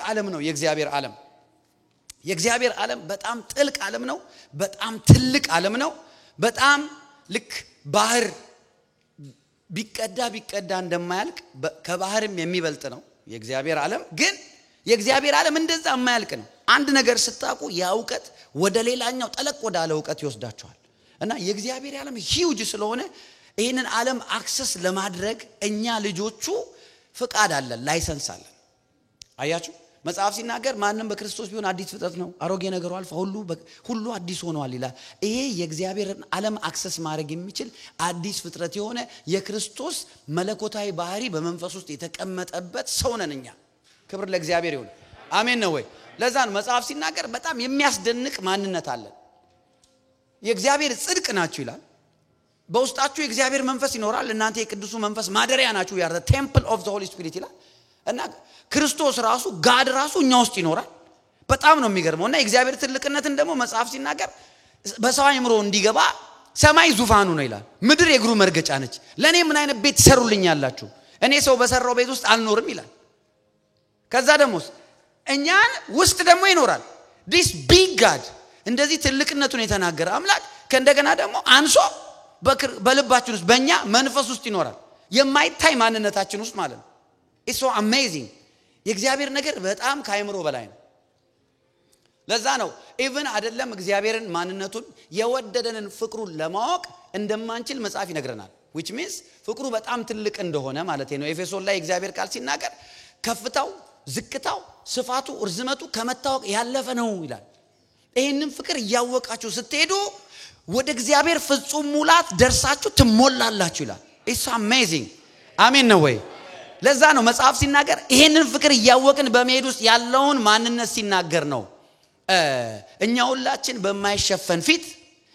ዓለም ነው የእግዚአብሔር ዓለም። የእግዚአብሔር ዓለም በጣም ጥልቅ ዓለም ነው። በጣም ትልቅ ዓለም ነው። በጣም ልክ ባህር ቢቀዳ እንደማያልቅ ከባህርም የሚበልጥ ነው የእግዚአብሔር ዓለም። ግን የእግዚአብሔር ዓለም እንደዛ የማያልቅ ነው። አንድ ነገር ስታውቁ ያውቀት ወደ ሌላኛው ጠለቅ ወዳለ ዕውቀት ይወስዳቸዋል። እና የእግዚአብሔር ዓለም ሂውጅ ስለሆነ ይሄንን ዓለም አክሰስ ለማድረግ እኛ ልጆቹ ፍቃድ አለን፣ ላይሰንስ አለን። አያችሁ መጽሐፍ ሲናገር ማንንም በክርስቶስ ቢሆን አዲስ ፍጥረት ነው፣ አሮጌ ነገሩ አልፎ ሁሉ አዲስ ሆኗል ይላል። ይሄ የእግዚአብሔርን ዓለም አክሰስ ማድረግ የሚችል አዲስ ፍጥረት የሆነ የክርስቶስ መለኮታዊ ባህሪ በመንፈስ ውስጥ የተቀመጠበት ሰው ነን እኛ። ክብር ለእግዚአብሔር ይሁን። አሜን ነው ወይ? ለዛ ነው መጽሐፍ ሲናገር በጣም የሚያስደንቅ ማንነት አለን። የእግዚአብሔር ጽድቅ ናችሁ ይላል። በውስጣችሁ የእግዚአብሔር መንፈስ ይኖራል፣ እናንተ የቅዱሱ መንፈስ ማደሪያ ናችሁ። ያ ቴምፕል ኦፍ ዘ ሆሊ ስፒሪት ይላል። እና ክርስቶስ ራሱ ጋድ ራሱ እኛ ውስጥ ይኖራል። በጣም ነው የሚገርመው። እና የእግዚአብሔር ትልቅነትን ደግሞ መጽሐፍ ሲናገር በሰው አእምሮ እንዲገባ ሰማይ ዙፋኑ ነው ይላል፣ ምድር የእግሩ መርገጫ ነች። ለኔ ምን አይነት ቤት ትሰሩልኛላችሁ? እኔ ሰው በሰራው ቤት ውስጥ አልኖርም ይላል። ከዛ ደግሞ እኛን ውስጥ ደግሞ ይኖራል። ዲስ ቢግ ጋድ እንደዚህ ትልቅነቱን የተናገረ አምላክ ከእንደገና ደግሞ አንሶ በልባችን ውስጥ በእኛ መንፈስ ውስጥ ይኖራል። የማይታይ ማንነታችን ውስጥ ማለት ነው። ኢትስ ሶ አሜዚንግ። የእግዚአብሔር ነገር በጣም ከአእምሮ በላይ ነው። ለዛ ነው ኢቭን አይደለም እግዚአብሔርን ማንነቱን የወደደንን ፍቅሩን ለማወቅ እንደማንችል መጽሐፍ ይነግረናል። which means ፍቅሩ በጣም ትልቅ እንደሆነ ማለት ነው። ኤፌሶን ላይ እግዚአብሔር ቃል ሲናገር ከፍታው፣ ዝቅታው፣ ስፋቱ፣ እርዝመቱ ከመታወቅ ያለፈ ነው ይላል። ይሄንን ፍቅር እያወቃችሁ ስትሄዱ ወደ እግዚአብሔር ፍጹም ሙላት ደርሳችሁ ትሞላላችሁ ይላል። ኢትስ አሜዚንግ። አሜን ነው ወይ? ለዛ ነው መጽሐፍ ሲናገር ይሄንን ፍቅር እያወቅን በመሄድ ውስጥ ያለውን ማንነት ሲናገር ነው እኛ ሁላችን በማይሸፈን ፊት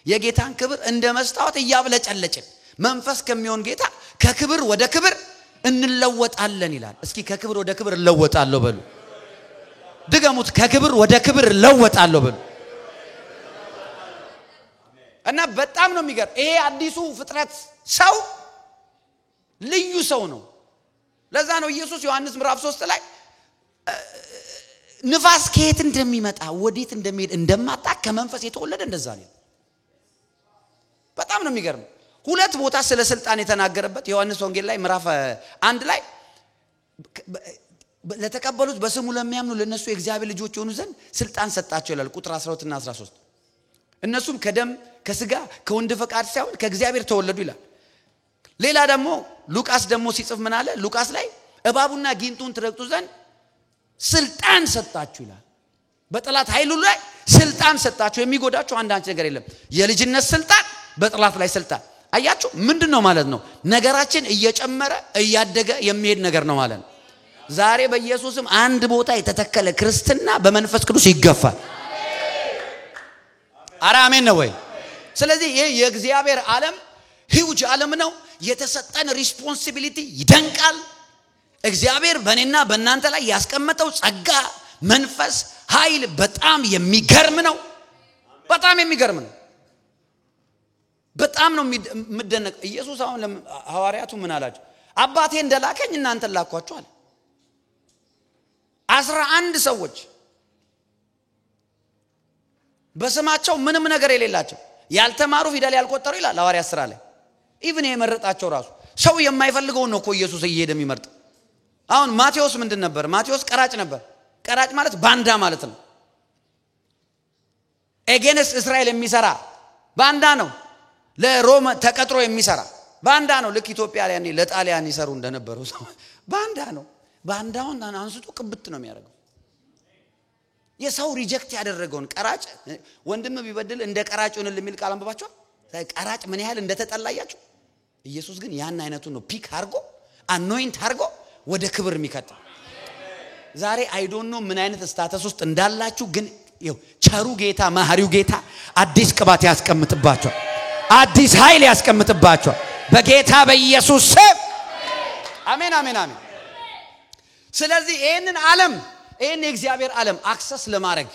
የጌታን ክብር እንደ መስታወት እያብለጨለጭን መንፈስ ከሚሆን ጌታ ከክብር ወደ ክብር እንለወጣለን ይላል። እስኪ ከክብር ወደ ክብር እለወጣለሁ በሉ። ድገሙት። ከክብር ወደ ክብር እለወጣለሁ በሉ። እና በጣም ነው የሚገርም። ይሄ አዲሱ ፍጥረት ሰው ልዩ ሰው ነው። ለዛ ነው ኢየሱስ ዮሐንስ ምዕራፍ 3 ላይ ንፋስ ከየት እንደሚመጣ ወዴት እንደሚሄድ እንደማታውቅ ከመንፈስ የተወለደ እንደዛ ነው። በጣም ነው የሚገርም። ሁለት ቦታ ስለ ስልጣን የተናገረበት ዮሐንስ ወንጌል ላይ ምዕራፍ 1 ላይ ለተቀበሉት በስሙ ለሚያምኑ ለነሱ የእግዚአብሔር ልጆች የሆኑ ዘንድ ስልጣን ሰጣቸው ይላል ቁጥር 12 እና 13። እነሱም ከደም ከስጋ ከወንድ ፈቃድ ሳይሆን ከእግዚአብሔር ተወለዱ ይላል። ሌላ ደግሞ ሉቃስ ደግሞ ሲጽፍ ምን አለ? ሉቃስ ላይ እባቡና ጊንጡን ትረግጡ ዘንድ ስልጣን ሰጣችሁ ይላል። በጠላት ኃይሉ ላይ ስልጣን ሰጣችሁ። የሚጎዳችሁ አንዳች ነገር የለም። የልጅነት ስልጣን፣ በጠላት ላይ ስልጣን። አያችሁ ምንድነው ማለት ነው? ነገራችን እየጨመረ እያደገ የሚሄድ ነገር ነው ማለት ነው። ዛሬ በኢየሱስም አንድ ቦታ የተተከለ ክርስትና በመንፈስ ቅዱስ ይገፋል። አሜን ነው ወይ? ስለዚህ ይሄ የእግዚአብሔር ዓለም ሂውጅ ዓለም ነው። የተሰጠን ሪስፖንሲቢሊቲ ይደንቃል። እግዚአብሔር በእኔና በእናንተ ላይ ያስቀመጠው ጸጋ፣ መንፈስ፣ ኃይል በጣም የሚገርም ነው። በጣም የሚገርም ነው። በጣም ነው የሚደነቅ። ኢየሱስ አሁን ሐዋርያቱ ምን አላቸው? አባቴ እንደላከኝ እናንተን ላኳችሁ አለ። 11 ሰዎች በስማቸው ምንም ነገር የሌላቸው ያልተማሩ ፊደል ያልቆጠሩ ይላል ሐዋርያት ሥራ ላይ። ኢቭን የመረጣቸው ራሱ ሰው የማይፈልገው ነው እኮ ኢየሱስ እየሄደ የሚመርጥ። አሁን ማቴዎስ ምንድን ነበር? ማቴዎስ ቀራጭ ነበር። ቀራጭ ማለት ባንዳ ማለት ነው። ኤጌንስ እስራኤል የሚሰራ ባንዳ ነው። ለሮም ተቀጥሮ የሚሰራ ባንዳ ነው። ልክ ኢትዮጵያ ላይ ያኔ ለጣሊያን ይሰሩ እንደነበሩ ሰው ባንዳ ነው። ባንዳውን አንስቶ ቅብት ነው የሚያደርገው። የሰው ሪጀክት ያደረገውን ቀራጭ ወንድም ቢበድል እንደ ቀራጭ ይሆንል የሚል ቃል አንብባችኋል? ቀራጭ ምን ያህል እንደተጠላያችሁ። ኢየሱስ ግን ያን አይነቱን ነው ፒክ አድርጎ አኖይንት አድርጎ ወደ ክብር የሚከታ። ዛሬ አይ ዶንት ኖ ምን አይነት ስታተስ ውስጥ እንዳላችሁ፣ ግን ቸሩ ጌታ መሐሪው ጌታ አዲስ ቅባት ያስቀምጥባችኋል፣ አዲስ ኃይል ያስቀምጥባችኋል በጌታ በኢየሱስ ስም። አሜን አሜን አሜን። ስለዚህ ይሄንን ዓለም ይሄን የእግዚአብሔር ዓለም አክሰስ ለማድረግ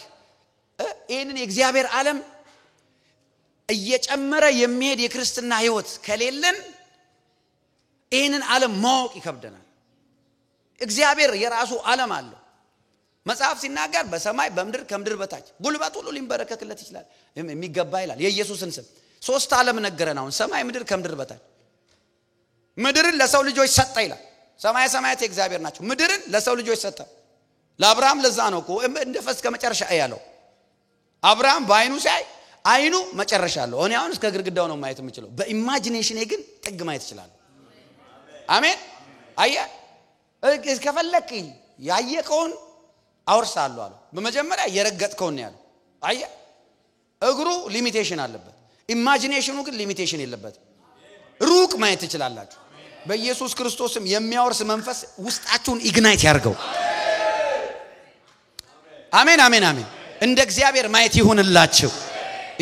ይሄንን የእግዚአብሔር ዓለም እየጨመረ የሚሄድ የክርስትና ህይወት ከሌለን ይሄንን ዓለም ማወቅ ይከብደናል። እግዚአብሔር የራሱ ዓለም አለው። መጽሐፍ ሲናገር በሰማይ በምድር ከምድር በታች ጉልበት ሁሉ ሊንበረከክለት ይችላል የሚገባ ይላል የኢየሱስን ስም 3 ዓለም ነገረን አሁን ሰማይ ምድር ከምድር በታች ምድርን ለሰው ልጆች ሰጠ ይላል ሰማይ ሰማያት የእግዚአብሔር ናቸው ምድርን ለሰው ልጆች ሰጠ ለአብርሃም ለዛ ነው እኮ እንደፈስ ከመጨረሻ ያለው አብርሃም በአይኑ ሲያይ አይኑ መጨረሻ አለው እኔ አሁን እስከ ግርግዳው ነው ማየት የምችለው በኢማጂኔሽኔ ግን ጥግ ማየት ይችላል አሜን አየ እስከፈለክ ያየከውን አውርሳለሁ አለ በመጀመሪያ የረገጥከውን ነው ያለው አየ እግሩ ሊሚቴሽን አለበት ኢማጂኔሽኑ ግን ሊሚቴሽን የለበትም ሩቅ ማየት ትችላላችሁ በኢየሱስ ክርስቶስም የሚያወርስ መንፈስ ውስጣችሁን ኢግናይት ያርገው አሜን አሜን አሜን እንደ እግዚአብሔር ማየት ይሁንላችሁ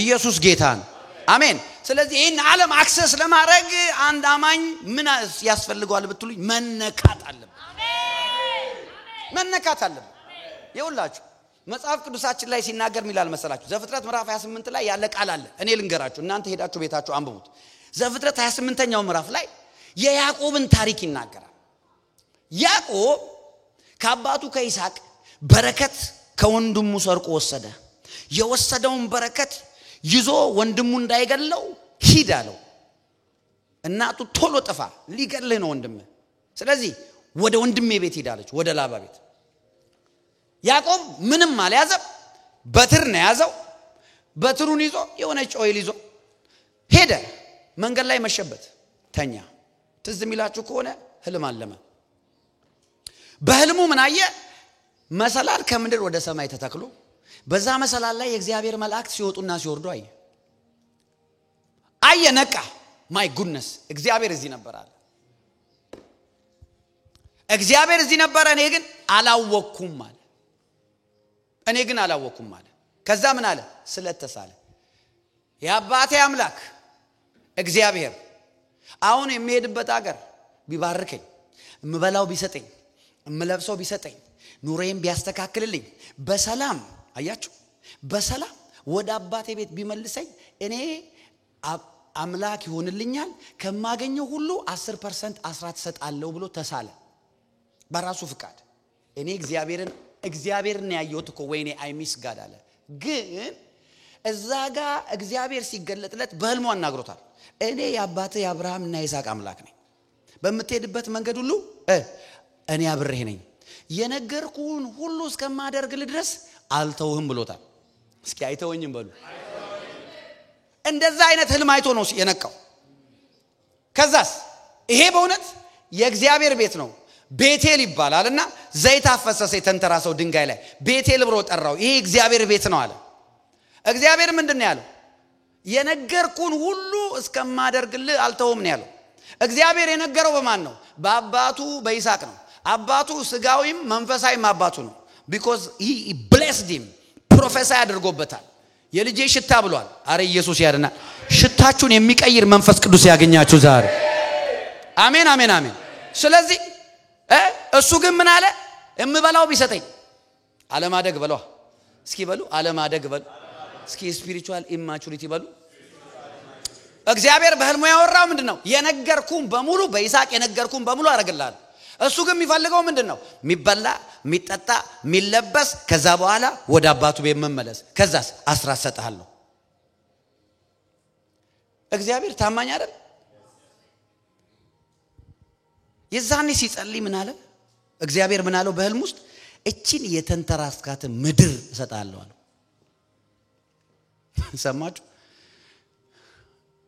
ኢየሱስ ጌታ ነው አሜን ስለዚህ ይሄን ዓለም አክሰስ ለማድረግ አንድ አማኝ ምን ያስፈልገዋል ብትሉኝ መነካት አለበት መነካት አለበት ይውላችሁ መጽሐፍ ቅዱሳችን ላይ ሲናገር ሚላል መሰላችሁ ዘፍጥረት ምዕራፍ 28 ላይ ያለ ቃል አለ እኔ ልንገራችሁ እናንተ ሄዳችሁ ቤታችሁ አንብቡት ዘፍጥረት 28ኛው ምዕራፍ ላይ የያዕቆብን ታሪክ ይናገራል ያዕቆብ ከአባቱ ከይስሐቅ በረከት ከወንድሙ ሰርቆ ወሰደ የወሰደውን በረከት ይዞ ወንድሙ እንዳይገለው ሂድ አለው እናቱ ቶሎ ጥፋ ሊገልህ ነው ወንድም ስለዚህ ወደ ወንድሜ ቤት ሄዳለች ወደ ላባ ቤት ያዕቆብ ምንም አልያዘም በትር ነው ያዘው በትሩን ይዞ የሆነ ጮይል ይዞ ሄደ መንገድ ላይ መሸበት ተኛ ትዝ የሚላችሁ ከሆነ ህልም አለመ በህልሙ ምን አየ መሰላል ከምድር ወደ ሰማይ ተተክሎ በዛ መሰላል ላይ የእግዚአብሔር መላእክት ሲወጡና ሲወርዱ አየ ነቃ ማይ ጉድነስ እግዚአብሔር እዚህ ነበር አለ እግዚአብሔር እዚህ ነበር እኔ ግን አላወኩም አለ ከዛ ምን አለ ስለተሳለ የአባቴ አምላክ እግዚአብሔር አሁን የሚሄድበት ሀገር ቢባርከኝ እምበላው ቢሰጠኝ እምለብሰው ቢሰጠኝ ኑሬም ቢያስተካክልልኝ በሰላም አያችሁ በሰላም ወደ አባቴ ቤት ቢመልሰኝ እኔ አምላክ ይሆንልኛል ከማገኘው ሁሉ 10% አስራት ሰጣለሁ ብሎ ተሳለ በራሱ ፍቃድ እኔ እግዚአብሔርን ያየሁት እኮ ወይኔ አይሚስ ጋድ አለ ግን እዛጋ እግዚአብሔር ሲገለጥለት በህልሙ አናግሮታል እኔ የአባቴ አብርሃምና ይስሐቅ አምላክ ነኝ በመተሄድበት መንገድ ሁሉ እኔ አብሬህ ነኝ የነገርኩን ሁሉ እስከማደርግልህ ድረስ አልተውህም ብሎታል እስኪ አይተወኝም በሉ እንደዛ አይነት ህልም አይቶ ነው የነቃው ከዛስ ይሄ በእውነት የእግዚአብሔር ቤት ነው ቤቴል ይባላልና ዘይት አፈሰሰ የተንተራሰው ድንጋይ ላይ ቤቴል ብሎ ጠራው ይሄ እግዚአብሔር ቤት ነው አለ እግዚአብሔር ምንድነው ያለው የነገርኩን ሁሉ እስከማደርግልህ አልተውም ነው ያለው እግዚአብሔር የነገረው በማን ነው በአባቱ በይስሐቅ ነው አባቱ ስጋዊም መንፈሳዊም አባቱ ነው because he blessed him ፕሮፌሰር አድርጎበታል የልጄ ሽታ ብሏል አረ ኢየሱስ ያድና ሽታችሁን የሚቀይር መንፈስ ቅዱስ ያገኛችሁ ዛሬ አሜን አሜን አሜን ስለዚህ እሱ ግን ምን አለ እምበላው ቢሰጠኝ አለማደግ በሏ እስኪ በሉ አለማደግ በሉ እስኪ ስፒሪቹዋል ኢማቹሪቲ በሉ እግዚአብሔር በህልሙ ያወራው ምንድነው የነገርኩን በሙሉ በይስሐቅ የነገርኩን በሙሉ አረጋግላል እሱ ግን የሚፈልገው ምንድነው ሚበላ ሚጠጣ ሚለበስ ከዛ በኋላ ወደ አባቱ ቤት መመለስ ከዛስ አስራት ሰጣለሁ እግዚአብሔር ታማኝ አይደል የዛኔ ሲጸልይ ምን አለ እግዚአብሔር ምን አለው በህልም ውስጥ እቺን የተንተራስካተ ምድር ሰጣለሁ አለ ሰማችሁ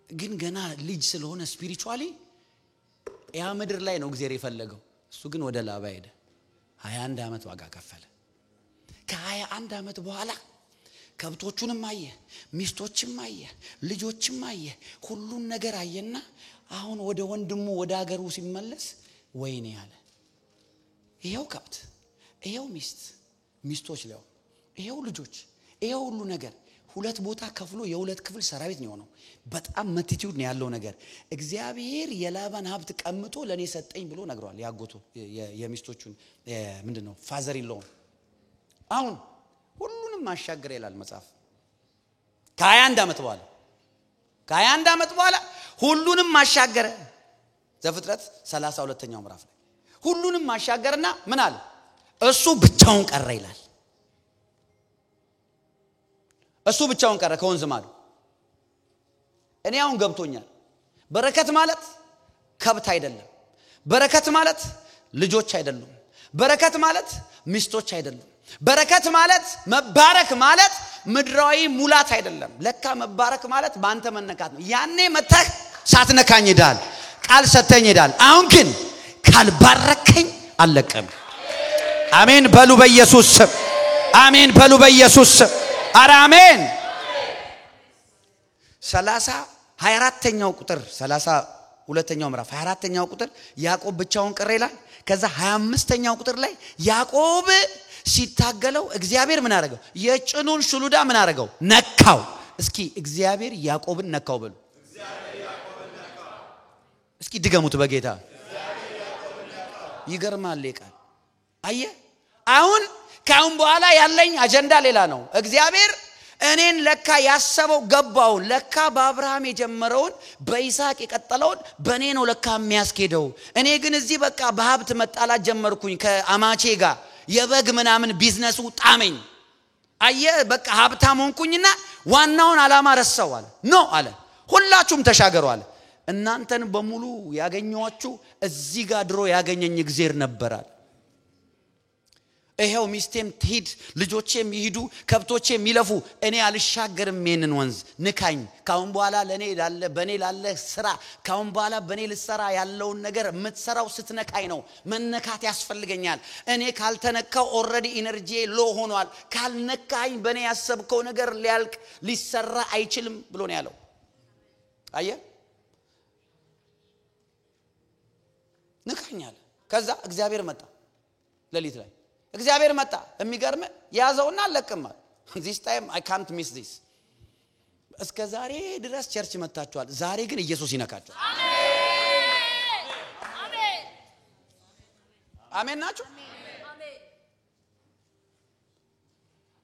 ግን ገና ልጅ ስለሆነ ስፒሪቹዋሊ ያ ምድር ላይ ነው እግዚአብሔር የፈለገው እሱ ግን ወደ ላባ ሄደ 21 አመት ዋጋ ከፈለ ከ21 አመት በኋላ ከብቶቹንም አየ ሚስቶችም አየ ልጆችም አየ ሁሉን ነገር አየና አሁን ወደ ወንድሙ ወደ ሀገሩ ሲመለስ ወይኔ ያለ ይሄው ከብት ይሄው ሚስቶች ለው ይሄው ልጆች ይሄው ሁሉ ነገር ሁለት ቦታ ከፍሎ የሁለት ክፍል ሰራዊት ነው በጣም መቲቲዩድ ነው ያለው ነገር እግዚአብሔር የላባን ሀብት ቀምቶ ለኔ ሰጠኝ ብሎ ነግሯል ያጎቱ የሚስቶቹን ምንድነው ፋዘር ኢንላው አሁን ሁሉንም ማሻገር ይላል መጽሐፍ ከ21 አመት በኋላ ሁሉንም ማሻገረ ዘፍጥረት 32ኛው ምዕራፍ ላይ ሁሉንም ማሻገርና ምን አለ እሱ ብቻውን ቀረ ይላል እሱ ብቻውን ቀረ ከወንዝ ማዶ። እኔ አሁን ገብቶኛል። በረከት ማለት ከብት አይደለም። በረከት ማለት ልጆች አይደሉም። በረከት ማለት ሚስቶች አይደሉም። በረከት ማለት መባረክ ማለት ምድራዊ ሙላት አይደለም። ለካ መባረክ ማለት ባንተ መነካት ነው። ያኔ መተህ ሳትነካኝ ሄዳል፣ ቃል ሰተኝ ሄዳል። አሁን ግን ካልባረከኝ አለቀም። አሜን በሉ በኢየሱስ ስም። አሜን በሉ በኢየሱስ ስም። ኧረ አሜን። 24ኛው ቁጥር 32ኛው ምዕራፍ 24ኛው ቁጥር ያዕቆብ ብቻውን ቀረ ይላል። ከዛ 25ኛው ቁጥር ላይ ያዕቆብ ሲታገለው እግዚአብሔር ምን አደረገው? የጭኑን ሽሉዳ ምን አደረገው? ነካው። እስኪ እግዚአብሔር ያዕቆብን ነካው በሉ። እስኪ ድገሙት በጌታ። ይገርማል ቃል። አየ አሁን ካሁን በኋላ ያለኝ አጀንዳ ሌላ ነው። እግዚአብሔር እኔን ለካ ያሰበው ገባው። ለካ በአብርሃም የጀመረውን በይስሐቅ የቀጠለውን በኔ ነው ለካ የሚያስኬደው። እኔ ግን እዚህ በቃ በሀብት መጣላት ጀመርኩኝ ከአማቼ ጋር። የበግ ምናምን ቢዝነሱ ጣመኝ። አየ በቃ ሀብታም ሆንኩኝና ዋናውን ዓላማ ረሳው አለ። ኖ አለ ሁላችሁም ተሻገሩ አለ። እናንተን በሙሉ ያገኘዋችሁ እዚህ ጋር ድሮ ያገኘኝ እግዚአብሔር ነበራል። ይሄው ሚስቴም ትሂድ፣ ልጆቼም ይሄዱ፣ ከብቶቼም ይለፉ፣ እኔ አልሻገርም ይሄንን ወንዝ። ንካኝ። ካሁን በኋላ ለኔ ላለ በኔ ላለ ስራ ካሁን በኋላ በኔ ልሰራ ያለውን ነገር የምትሰራው ስትነካኝ ነው። መነካት ያስፈልገኛል። እኔ ካልተነካው ኦሬዲ ኢነርጂ ሎ ሆኗል። ካልነካኝ በኔ ያሰብከው ነገር ሊያልቅ ሊሰራ አይችልም ብሎ ነው ያለው። አየ ንካኛል። ከዛ እግዚአብሔር መጣ ለሊት ላይ እግዚአብሔር መጣ። የሚገርም ያዘውና አለቀማል። this time I can't miss this። እስከ ዛሬ ድረስ ቸርች መጣጣችኋል። ዛሬ ግን ኢየሱስ ይነካችኋል። አሜን አሜን አሜን ናችሁ።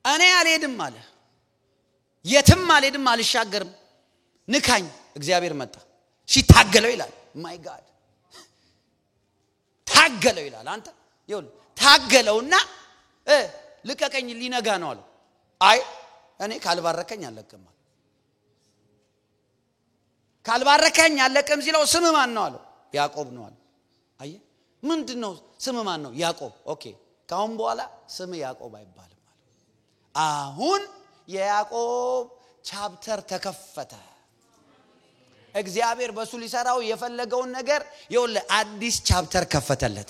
እኔ አልሄድም አለ። የትም አልሄድም፣ አልሻገርም። ንካኝ። እግዚአብሔር መጣ። ሲታገለው ይላል። ማይ ጋድ ታገለው ይላል። አንተ ይሁን ታገለውና ልቀቀኝ ሊነጋ ነው አለ። አይ እኔ ካልባረከኝ አለቅም አለ። ካልባረከኝ አለቅም ሲለው ስም ማን ነው አለው። ያዕቆብ ነው አለ። አየ ምንድነው ስም ማን ነው? ያዕቆብ። ኦኬ ካሁን በኋላ ስም ያዕቆብ አይባልም አለ። አሁን የያዕቆብ ቻፕተር ተከፈተ። እግዚአብሔር በሱ ሊሰራው የፈለገውን ነገር ይወለ አዲስ ቻፕተር ከፈተለት።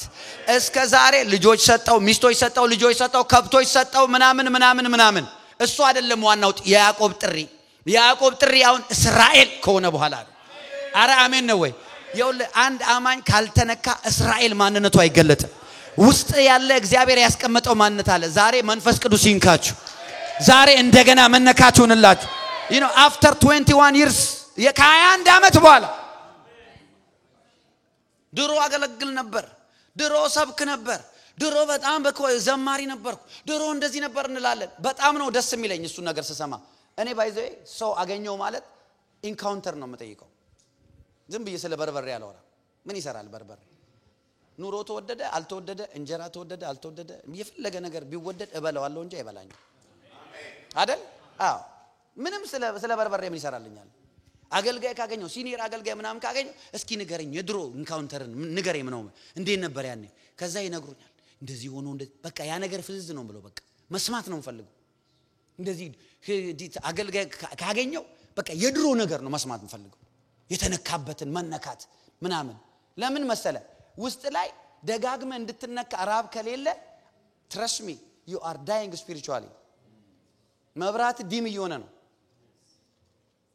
እስከ ዛሬ ልጆች ሰጠው፣ ሚስቶች ሰጠው፣ ልጆች ሰጠው፣ ከብቶች ሰጠው፣ ምናምን እሱ አይደለም ዋናው የያዕቆብ ጥሪ። የያዕቆብ ጥሪ አሁን እስራኤል ከሆነ በኋላ ነው። አረ አሜን ነው ወይ? ይወለ አንድ አማኝ ካልተነካ እስራኤል ማንነቱ አይገለጥም። ውስጥ ያለ እግዚአብሔር ያስቀመጠው ማንነት አለ። ዛሬ መንፈስ ቅዱስ ይንካችሁ። ዛሬ እንደገና መነካችሁንላችሁ። after 21 years የ21 ዓመት በኋላ ድሮ አገለግል ነበር፣ ድሮ ሰብክ ነበር፣ ድሮ በጣም ዘማሪ ነበርኩ፣ ድሮ እንደዚህ ነበር እንላለን። በጣም ነው ደስ የሚለኝ እሱ ነገር ስሰማ። እኔ ባይዘይ ሰው አገኘው ማለት ኢንካውንተር ነው የምጠይቀው። ዝም ብዬ ስለ በርበሬ አላወራ። ምን ይሰራል በርበሬ? ኑሮ ተወደደ አልተወደደ፣ እንጀራ ተወደደ አልተወደደ፣ የፈለገ ነገር ቢወደድ እበላዋለሁ እንጂ አይበላኝ አይደል? አዎ ምንም ስለ በርበሬ ምን ይሰራልኛል? አገልጋይ ካገኘው ሲኒየር አገልጋይ ምናምን ካገኘው እስኪ ንገረኝ የድሮ ኢንካውንተርን ንገረኝ ምነው እንዴት ነበር ያኔ? ከዛ ይነግሩኛል። እንደዚህ ሆኖ በቃ ያ ነገር ፍዝዝ ነው ብሎ በቃ መስማት ነው የምፈልገው። እንደዚህ አገልጋይ ካገኘው በቃ የድሮ ነገር ነው መስማት የምፈልገው። የተነካበትን መነካት ምናምን። ለምን መሰለ? ውስጥ ላይ ደጋግመ እንድትነካ ራብ ከሌለ trust me you are dying spiritually። መብራት ዲም እየሆነ ነው።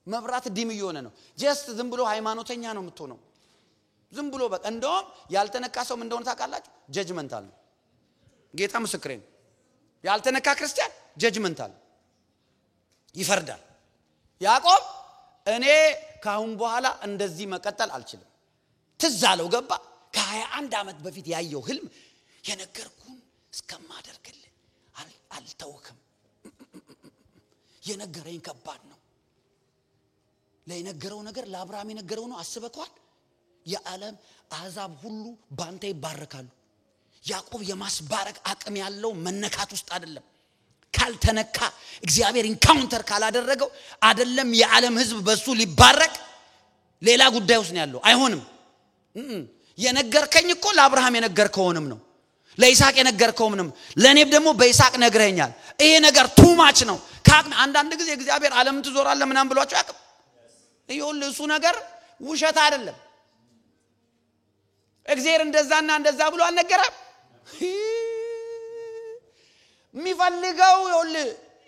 መብራት ዲም እየሆነ ነው። ጀስት ዝም ብሎ ሃይማኖተኛ ነው የምትሆነው። ዝም ብሎ በቃ እንደውም ያልተነካ ሰው ምን እንደሆነ ታውቃላችሁ? ጀጅመንታል ነው። ጌታ ምስክሬ ነው። ያልተነካ ክርስቲያን ጀጅመንታል ይፈርዳል። ያዕቆብ እኔ ካሁን በኋላ እንደዚህ መቀጠል አልችልም። ትዝ አለው ገባ። ከ21 ዓመት በፊት ያየው ህልም የነገርኩን እስከማደርግልህ አልተውክም። የነገረኝ ከባድ ነው። ለነገረው ነገር ለአብርሃም የነገረው ነው። አስበከዋል። የዓለም አሕዛብ ሁሉ ባንተ ይባረካሉ። ያዕቆብ የማስባረክ አቅም ያለው መነካት ውስጥ አይደለም። ካልተነካ እግዚአብሔር ኢንካውንተር ካላደረገው አይደለም የዓለም ህዝብ በሱ ሊባረክ ሌላ ጉዳይ ውስጥ ነው ያለው አይሆንም የነገርከኝ እኮ ለአብርሃም የነገርከውንም ነው ለይስሐቅ የነገርከውንም ለኔም ደግሞ በይስሐቅ ነግረኛል ይሄ ነገር ቱ ማች ነው አንዳንድ ጊዜ እግዚአብሔር ዓለም ትዞራለህ ምናም ብሏቸው ያቀም ይሁን እሱ ነገር ውሸት አይደለም እግዚአብሔር እንደዛና እንደዛ ብሎ አልነገረም የሚፈልገው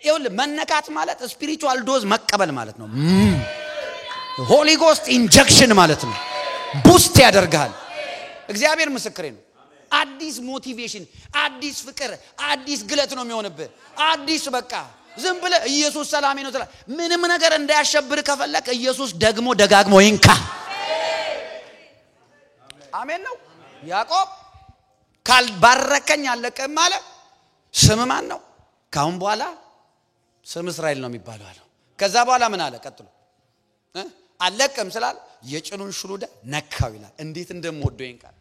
ይሁን መነካት ማለት ስፒሪቹዋል ዶዝ መቀበል ማለት ነው ሆሊ ጎስት ኢንጀክሽን ማለት ነው ቡስት ያደርጋል እግዚአብሔር ምስክሬ ነው አዲስ ሞቲቬሽን አዲስ ፍቅር አዲስ ግለት ነው የሚሆንብህ አዲስ በቃ ዝም ብለ ኢየሱስ ሰላሜ ነው ተላ ምንም ነገር እንዳያሸብር ከፈለክ ኢየሱስ ደግሞ ደጋግሞ ይንካ አሜን ነው ያዕቆብ ካልባረከኝ አለቀም ማለት ስም ማን ነው ካሁን በኋላ ስም እስራኤል ነው የሚባለው አለው ከዛ በኋላ ምን አለ ቀጥሎ አለቀም ስላል የጭኑን ሽሉዳ ነካው ይላል እንዴት እንደምወደው ይንካል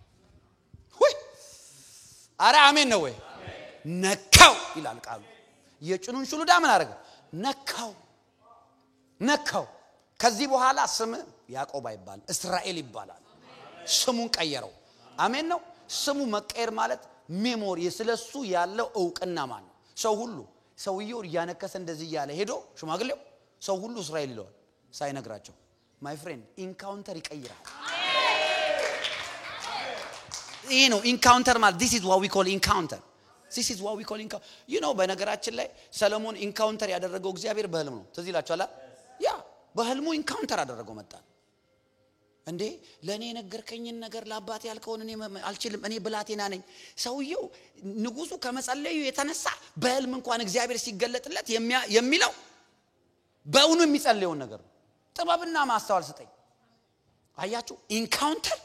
ወይ አረ አሜን ነው ወይ ነካው ይላል ቃሉ የጭኑን ሽሉዳ ምን አረገ ነካው ከዚህ በኋላ ስም ያዕቆብ አይባል እስራኤል ይባላል ስሙን ቀየረው አሜን ነው ስሙ መቀየር ማለት ሜሞሪ ስለሱ ያለው ዕውቅና ማለት ነው ሰው ሁሉ ሰውየው ያነከሰ እንደዚህ ያለ ሄዶ ሽማግሌው ሰው ሁሉ እስራኤል ይለዋል ሳይነግራቸው my friend encounter ይቀይራል you know encounter ማለት this is what we call encounter you know በነገራችን ላይ ሰሎሞን encounter ያደረገው እግዚአብሔር በህልም ነው ትዝ ይላችኋል ያ በህልሙ encounter አደረገው መጣ እንዴ ለኔ ነገርከኝን ነገር ለአባቴ ያልከውን እኔ አልችልም እኔ ብላቴና ነኝ ሰውየው ንጉሱ ከመጸለዩ የተነሳ በህልም እንኳን እግዚአብሔር ሲገለጥለት የሚለው በእውኑ የሚጸልየውን ነገር ነው ጥበብና ማስተዋል ስጠኝ አያችሁ ኢንካውንተር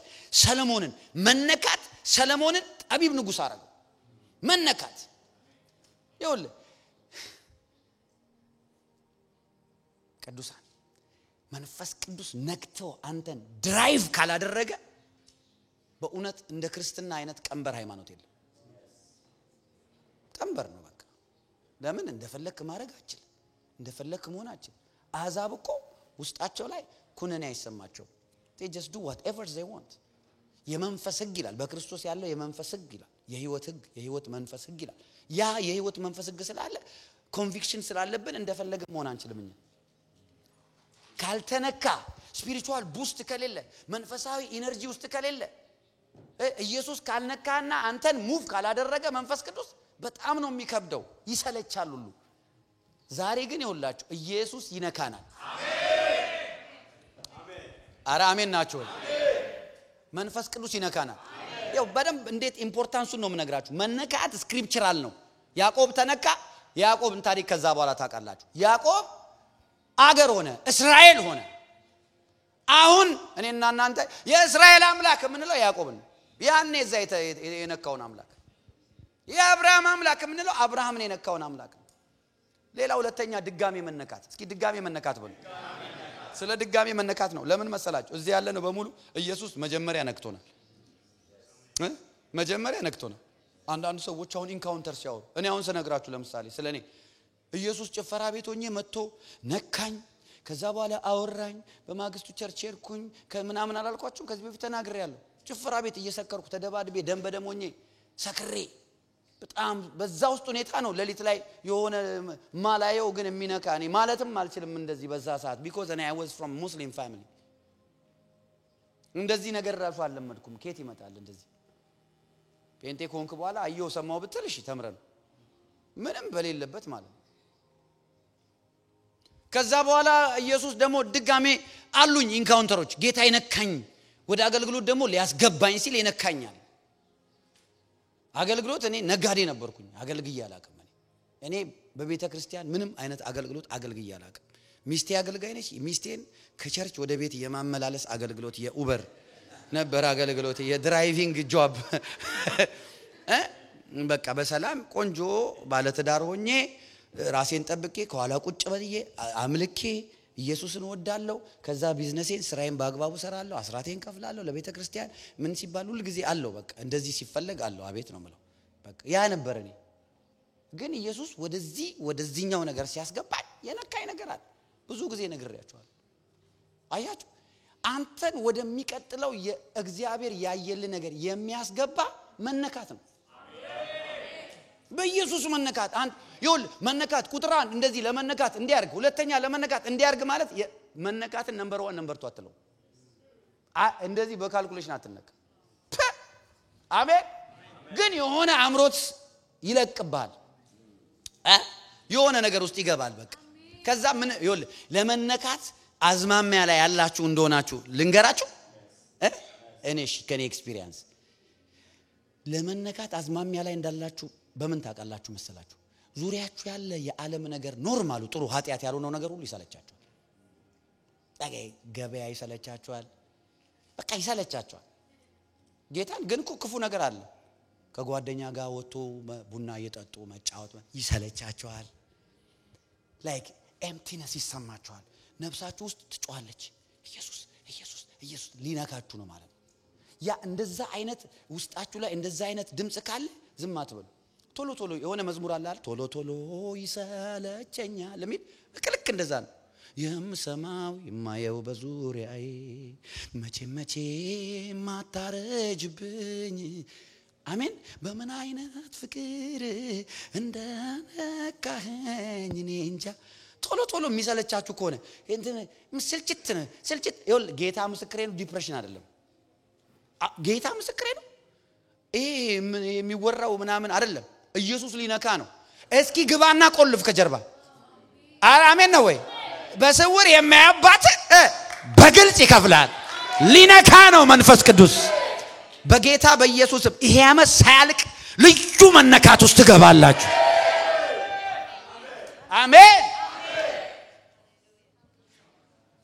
ሰሎሞንን መነካት ሰሎሞንን ጠቢብ ንጉስ አረገው መነካት ይውል ቅዱሳን መንፈስ ቅዱስ ነክቶ አንተን ድራይቭ ካላደረገ በእውነት እንደ ክርስትና አይነት ቀንበር ሃይማኖት የለም ቀንበር ነው በቃ ለምን እንደፈለክ ማድረግ አችል እንደፈለክ መሆን አችል አዛብ እኮ ውስጣቸው ላይ ኩነኔ አይሰማቸው they just do whatever they want የመንፈስ ህግ ይላል በክርስቶስ ያለው የመንፈስ ህግ ይላል የህይወት መንፈስ ህግ ይላል ያ የህይወት መንፈስ ህግ ስላለ ኮንቪክሽን ስላለብን እንደፈለገ መሆን አንችልም ካልተነካ ስፒሪቹዋል ቡስት ከሌለ መንፈሳዊ ኢነርጂ ውስጥ ከሌለ ኢየሱስ ካልነካና አንተን ሙቭ ካላደረገ መንፈስ ቅዱስ በጣም ነው የሚከብደው ይሰለቻል ሁሉ ዛሬ ግን ይውላችሁ ኢየሱስ ይነካናል አሜን አረ አሜን ናችሁ መንፈስ ቅዱስ ይነካናል ያው በደንብ እንዴት ኢምፖርታንሱን ነው የምነግራችሁ መነካት ስክሪፕቸራል ነው ያዕቆብ ተነካ ያዕቆብን ታሪክ ከዛ በኋላ ታውቃላችሁ ያዕቆብ አገር ሆነ እስራኤል ሆነ አሁን እኔና እናንተ የእስራኤል አምላክ ምንለው ያዕቆብን ያኔ እዛ የነካውን አምላክ የአብርሃም አምላክ ምንለው አብርሃምን የነካውን አምላክ ሌላ ሁለተኛ ድጋሚ መነካት እስኪ ድጋሚ መነካት በሉ ስለ ድጋሚ መነካት ነው ለምን መሰላችሁ እዚህ ያለ ነው በሙሉ ኢየሱስ መጀመሪያ ነክቶናል መጀመሪያ ነክቶናል አንዳንድ ሰዎች አሁን ኢንካውንተር ሲያወሩ እኔ አሁን ስነግራችሁ ለምሳሌ ስለኔ ኢየሱስ ጭፈራ ቤት ሆኜ መጥቶ ነካኝ ከዛ በኋላ አወራኝ በማግስቱ ቸርች ሄድኩኝ ከምናምን አላልኳችሁ ከዚህ በፊት ተናግሬያለሁ ጭፈራ ቤት እየሰከርኩ ተደባድቤ ደም በደም ሆኜ ሰክሬ በጣም በዛ ውስጥ ሁኔታ ነው ለሊት ላይ የሆነ ማላየው ግን የሚነካ እኔ ማለትም አልችልም እንደዚህ በዛ ሰዓት because I was from Muslim family እንደዚህ ነገር ራሱ አልለመድኩም ከየት ይመጣል እንደዚህ ፔንቴ ኮንክ በኋላ አየው ሰማው ብትል እሺ ተምረን ምንም በሌለበት ማለት ከዛ በኋላ ኢየሱስ ደግሞ ድጋሜ አሉኝ ኢንካውንተሮች ጌታ ይነካኝ ወደ አገልግሎት ደግሞ ሊያስገባኝ ሲል ይነካኛል አገልግሎት እኔ ነጋዴ ነበርኩኝ አገልግዬ አላቀም እኔ በቤተ ክርስቲያን ምንም አይነት አገልግሎት አገልግዬ አላቀም ሚስቴ አገልጋይ ነች ሚስቴን ከቸርች ወደ ቤት የማመላለስ አገልግሎት የኡበር ነበር አገልግሎት የድራይቪንግ ጆብ በቃ በሰላም ቆንጆ ባለ ትዳር ሆኜ ራሴን ጠብቄ ከኋላ ቁጭ በልዬ አምልኬ ኢየሱስን ወዳለው ከዛ ቢዝነሴን ስራዬን ባግባቡ ሰራለሁ አስራቴን ከፍላለሁ ለቤተ ክርስቲያን ምን ሲባል ሁሉ ጊዜ አለው በቃ እንደዚህ ሲፈልግ አለው አቤት ነው ማለት በቃ ያ ነበር እኔ ግን ኢየሱስ ወደዚህኛው ነገር ሲያስገባኝ የነካኝ ነገር አለ። ብዙ ጊዜ ነግሬያችኋለሁ። አያችሁ አንተን ወደሚቀጥለው የእግዚአብሔር ያየል ነገር የሚያስገባ መነካት ነው። በኢየሱስ መነካት አንድ ይሁን መነካት ቁጥር 1 እንደዚህ ለመነካት እንዲያርግ ሁለተኛ ለመነካት እንዲያርግ ማለት መነካትን ነምበር 1 ነምበር 2 አትለው። እንደዚህ በካልኩሌሽን አትነካ። አሜን። ግን የሆነ አምሮት ይለቅባል። የሆነ ነገር ውስጥ ይገባል በቃ። ከዛ ምን ይሁን ለመነካት አዝማሚያ ላይ ያላችሁ እንደሆናችሁ ልንገራችሁ። እኔ ከኔ ኤክስፒሪየንስ ለመነካት አዝማሚያ ላይ እንዳላችሁ በምን ታውቃላችሁ መሰላችሁ? ዙሪያችሁ ያለ የዓለም ነገር ኖርማሉ ጥሩ ኃጢያት ያልሆነው ነገር ሁሉ ይሰለቻችኋል። ገበያ ይሰለቻችኋል። በቃ ይሰለቻችኋል። ጌታን ግን ክፉ ነገር አለ። ከጓደኛ ጋር ወጥቶ ቡና እየጠጡ መጫወት ይሰለቻችኋል። ላይክ ኤምፕቲነስ ይሰማችኋል። ነፍሳችሁ ውስጥ ትጮኻለች። ኢየሱስ ኢየሱስ ኢየሱስ ሊነካችሁ ነው ማለት ነው። ያ እንደዛ አይነት ውስጣችሁ ላይ እንደዛ አይነት ድምጽ ካለ ዝም አትበሉ። ቶሎ ቶሎ የሆነ መዝሙር አለ አይደል? ቶሎ ቶሎ ይሰለቸኛል ለሚል ልክ እንደዛ ነው። የምሰማው የማየው በዙሪያዬ መቼ ማታረጅብኝ አሜን። በምን አይነት ፍቅር እንደነካኸኝ እኔ እንጃ። ቶሎ የሚሰለቻችሁ ከሆነ እንትን ስልችት ይሁን። ጌታ ምስክሬ ነው። ዲፕሬሽን አይደለም። ጌታ ምስክሬ ነው። ይሄ የሚወራው ምናምን አይደለም። ኢየሱስ ሊነካ ነው። እስኪ ግባና ቆልፍ ከጀርባ። አሜን ነው ወይ? በስውር የሚያባት በግልጽ ይከፍላል። ሊነካ ነው መንፈስ ቅዱስ በጌታ በኢየሱስ። ይሄ ዓመት ሳያልቅ ልዩ መነካት ውስጥ ትገባላችሁ። አሜን።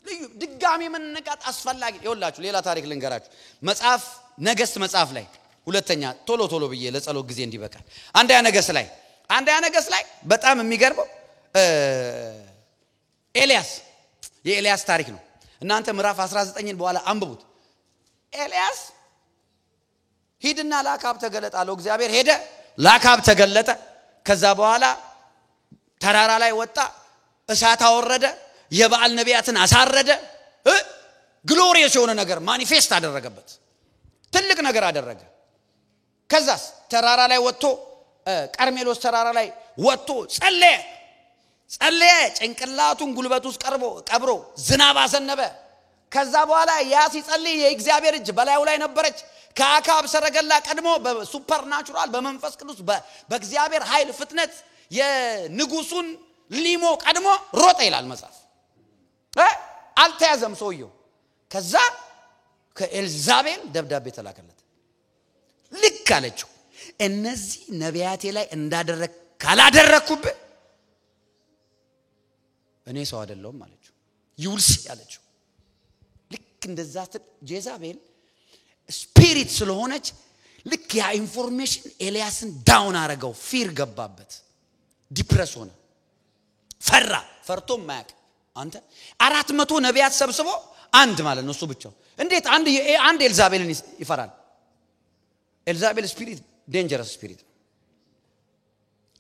ልዩ ድጋሚ መነካት አስፈላጊ ይኸውላችሁ። ሌላ ታሪክ ልንገራችሁ። መጽሐፍ ነገሥት መጽሐፍ ላይ ሁለተኛ ቶሎ ብዬ ለጸሎት ጊዜ እንዲበቃል። አንደኛ ነገሥት ላይ በጣም የሚገርመው የኤልያስ ታሪክ ነው። እናንተ ምዕራፍ 19ን በኋላ አንብቡት። ኤልያስ ሂድና ለአክዓብ ተገለጥ አለው እግዚአብሔር። ሄደ፣ ለአክዓብ ተገለጠ። ከዛ በኋላ ተራራ ላይ ወጣ፣ እሳት አወረደ፣ የበዓል ነቢያትን አሳረደ። ግሎሪየስ የሆነ ነገር ማኒፌስት አደረገበት። ትልቅ ነገር አደረገ። ከዛስ ተራራ ላይ ወጥቶ ቀርሜሎስ ተራራ ላይ ወጥቶ ጸለየ። ጭንቅላቱን ጉልበት ውስጥ ቀብሮ ዝናብ አዘነበ። ከዛ በኋላ ያ ሲጸልይ የእግዚአብሔር እጅ በላዩ ላይ ነበረች። ከአክዓብ ሰረገላ ቀድሞ በሱፐርናቹራል በመንፈስ ቅዱስ በእግዚአብሔር ኃይል ፍጥነት የንጉሱን ሊሞ ቀድሞ ሮጠ ይላል መጽሐፍ። አልተያዘም ሰውየው። ከዛ ከኤልዛቤል ደብዳቤ ተላከለት። ልክ አለችው፣ እነዚህ ነቢያቴ ላይ እንዳደረክ ካላደረኩብህ እኔ ሰው አይደለሁም አለችው። ይውልስ ያለችው ልክ እንደዛ ጄዛቤል ስፒሪት ስለሆነች ልክ ያ ኢንፎርሜሽን ኤልያስን ዳውን አረገው። ፊር ገባበት፣ ዲፕረስ ሆነ፣ ፈርቶም ማያቅ። አንተ 400 ነቢያት ሰብስቦ አንድ ማለት ነው እሱ ብቻው። እንዴት አንድ ኤልዛቤልን ይፈራል? ኤልዛቤል ስፒሪት ዴንጀረስ ስፒሪት።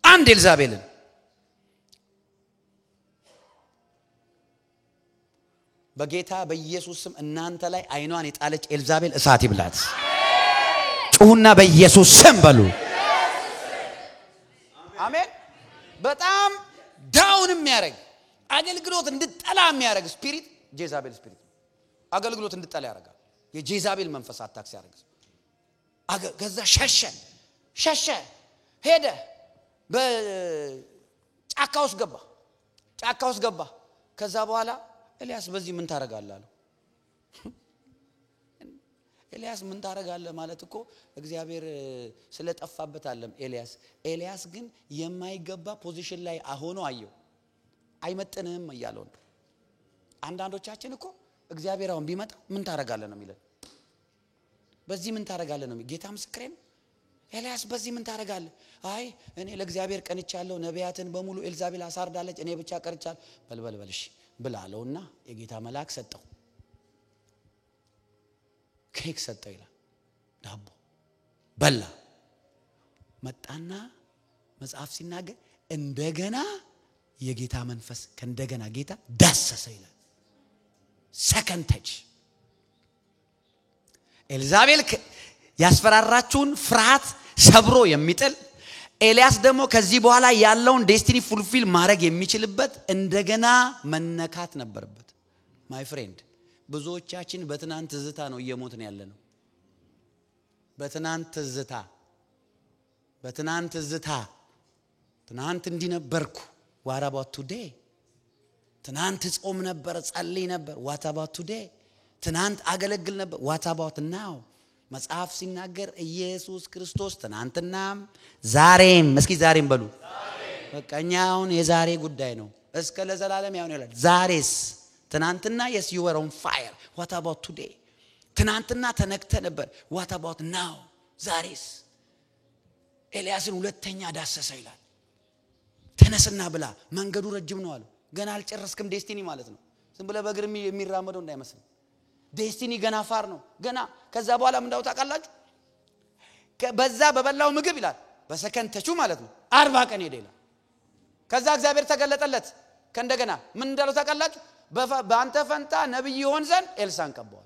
አንድ ኤልዛቤልን በጌታ በኢየሱስ ስም እናንተ ላይ አይኗን የጣለች ኤልዛቤል እሳት ይብላት። ጩሁና በኢየሱስ ስም በሉ። አሜን። በጣም ዳውን የሚያደርግ አገልግሎት እንድጠላ የሚያደርግ ስፒሪት ጄዛቤል ስፒሪት። አገልግሎት እንድጠላ ያደርጋል። የጄዛቤል መንፈስ አታክስ ያደርጋል። ከዛ ሸሸ ሄደ፣ በጫካ ውስጥ ገባ። ከዛ በኋላ ኤልያስ በዚህ ምን ታረጋለህ አለው። ኤልያስ ምን ታረጋለህ ማለት እኮ እግዚአብሔር ስለጠፋበት አይደለም። ኤልያስ ግን የማይገባ ፖዚሽን ላይ ሆኖ አየው። አይመጥንም እያለው ነው። አንዳንዶቻችን እኮ እግዚአብሔር አሁን ቢመጣ ምን ታረጋለህ ነው የሚለን። በዚህ ምን ታረጋለህ ነው። ጌታ ምስክሬ ነው። ኤልያስ በዚህ ምን ታረጋለህ? አይ እኔ ለእግዚአብሔር ቀንቻለሁ፣ ነቢያትን በሙሉ ኤልዛቤል አሳርዳለች፣ እኔ ብቻ ቀርቻለሁ። በልበልሽ ብላለውና የጌታ መልአክ ሰጠው። ኬክ ሰጠው ይላል። ዳቦ በላ። መጣና መጽሐፍ ሲናገር እንደገና የጌታ መንፈስ ከእንደገና ጌታ ዳሰሰ ይላል። ሰከንድ ተች። ኤልዛቤል ያስፈራራችውን ፍርሃት ሰብሮ የሚጥል ኤልያስ ደግሞ ከዚህ በኋላ ያለውን ዴስቲኒ ፉልፊል ማድረግ የሚችልበት እንደገና መነካት ነበርበት። ማይ ፍሬንድ ብዙዎቻችን በትናንት ትዝታ ነው እየሞትን ያለነው። በትናንት ትዝታ ትናንት እንዲነበርኩ what about today? ትናንት ጾም ነበር ጸልይ ነበር what about today? ትናንት አገለግል ነበር what about now? መጽሐፍ ሲናገር ኢየሱስ ክርስቶስ ትናንትናም ዛሬም እስኪ ዛሬም በሉ በቃ እኛ አሁን የዛሬ ጉዳይ ነው እስከ ለዘላለም ያው ነው ይላል። ዛሬስ ትናንትና yes you were on fire what about today? ትናንትና ተነክተ ነበር what about now? ዛሬስ ኤልያስን ሁለተኛ ዳሰሰ ይላል። ተነስና ብላ መንገዱ ረጅም ነው አለው። ገና አልጨረስክም ዴስቲኒ ማለት ነው። ዝም ብለ በእግር የሚራመደው እንዳይመስል ዴስቲኒ ገና ፋር ነው ገና። ከዛ በኋላ ምን እንዳው ታውቃላችሁ? በዛ በበላው ምግብ ይላል በሰከንድ ተቹ ማለት ነው 40 ቀን ሄደ ይላል። ከዛ እግዚአብሔር ተገለጠለት ከእንደገና ምን እንዳለው ታውቃላችሁ? በአንተ ፈንታ ነብይ ይሆን ዘንድ ኤልሳን ቀባው፣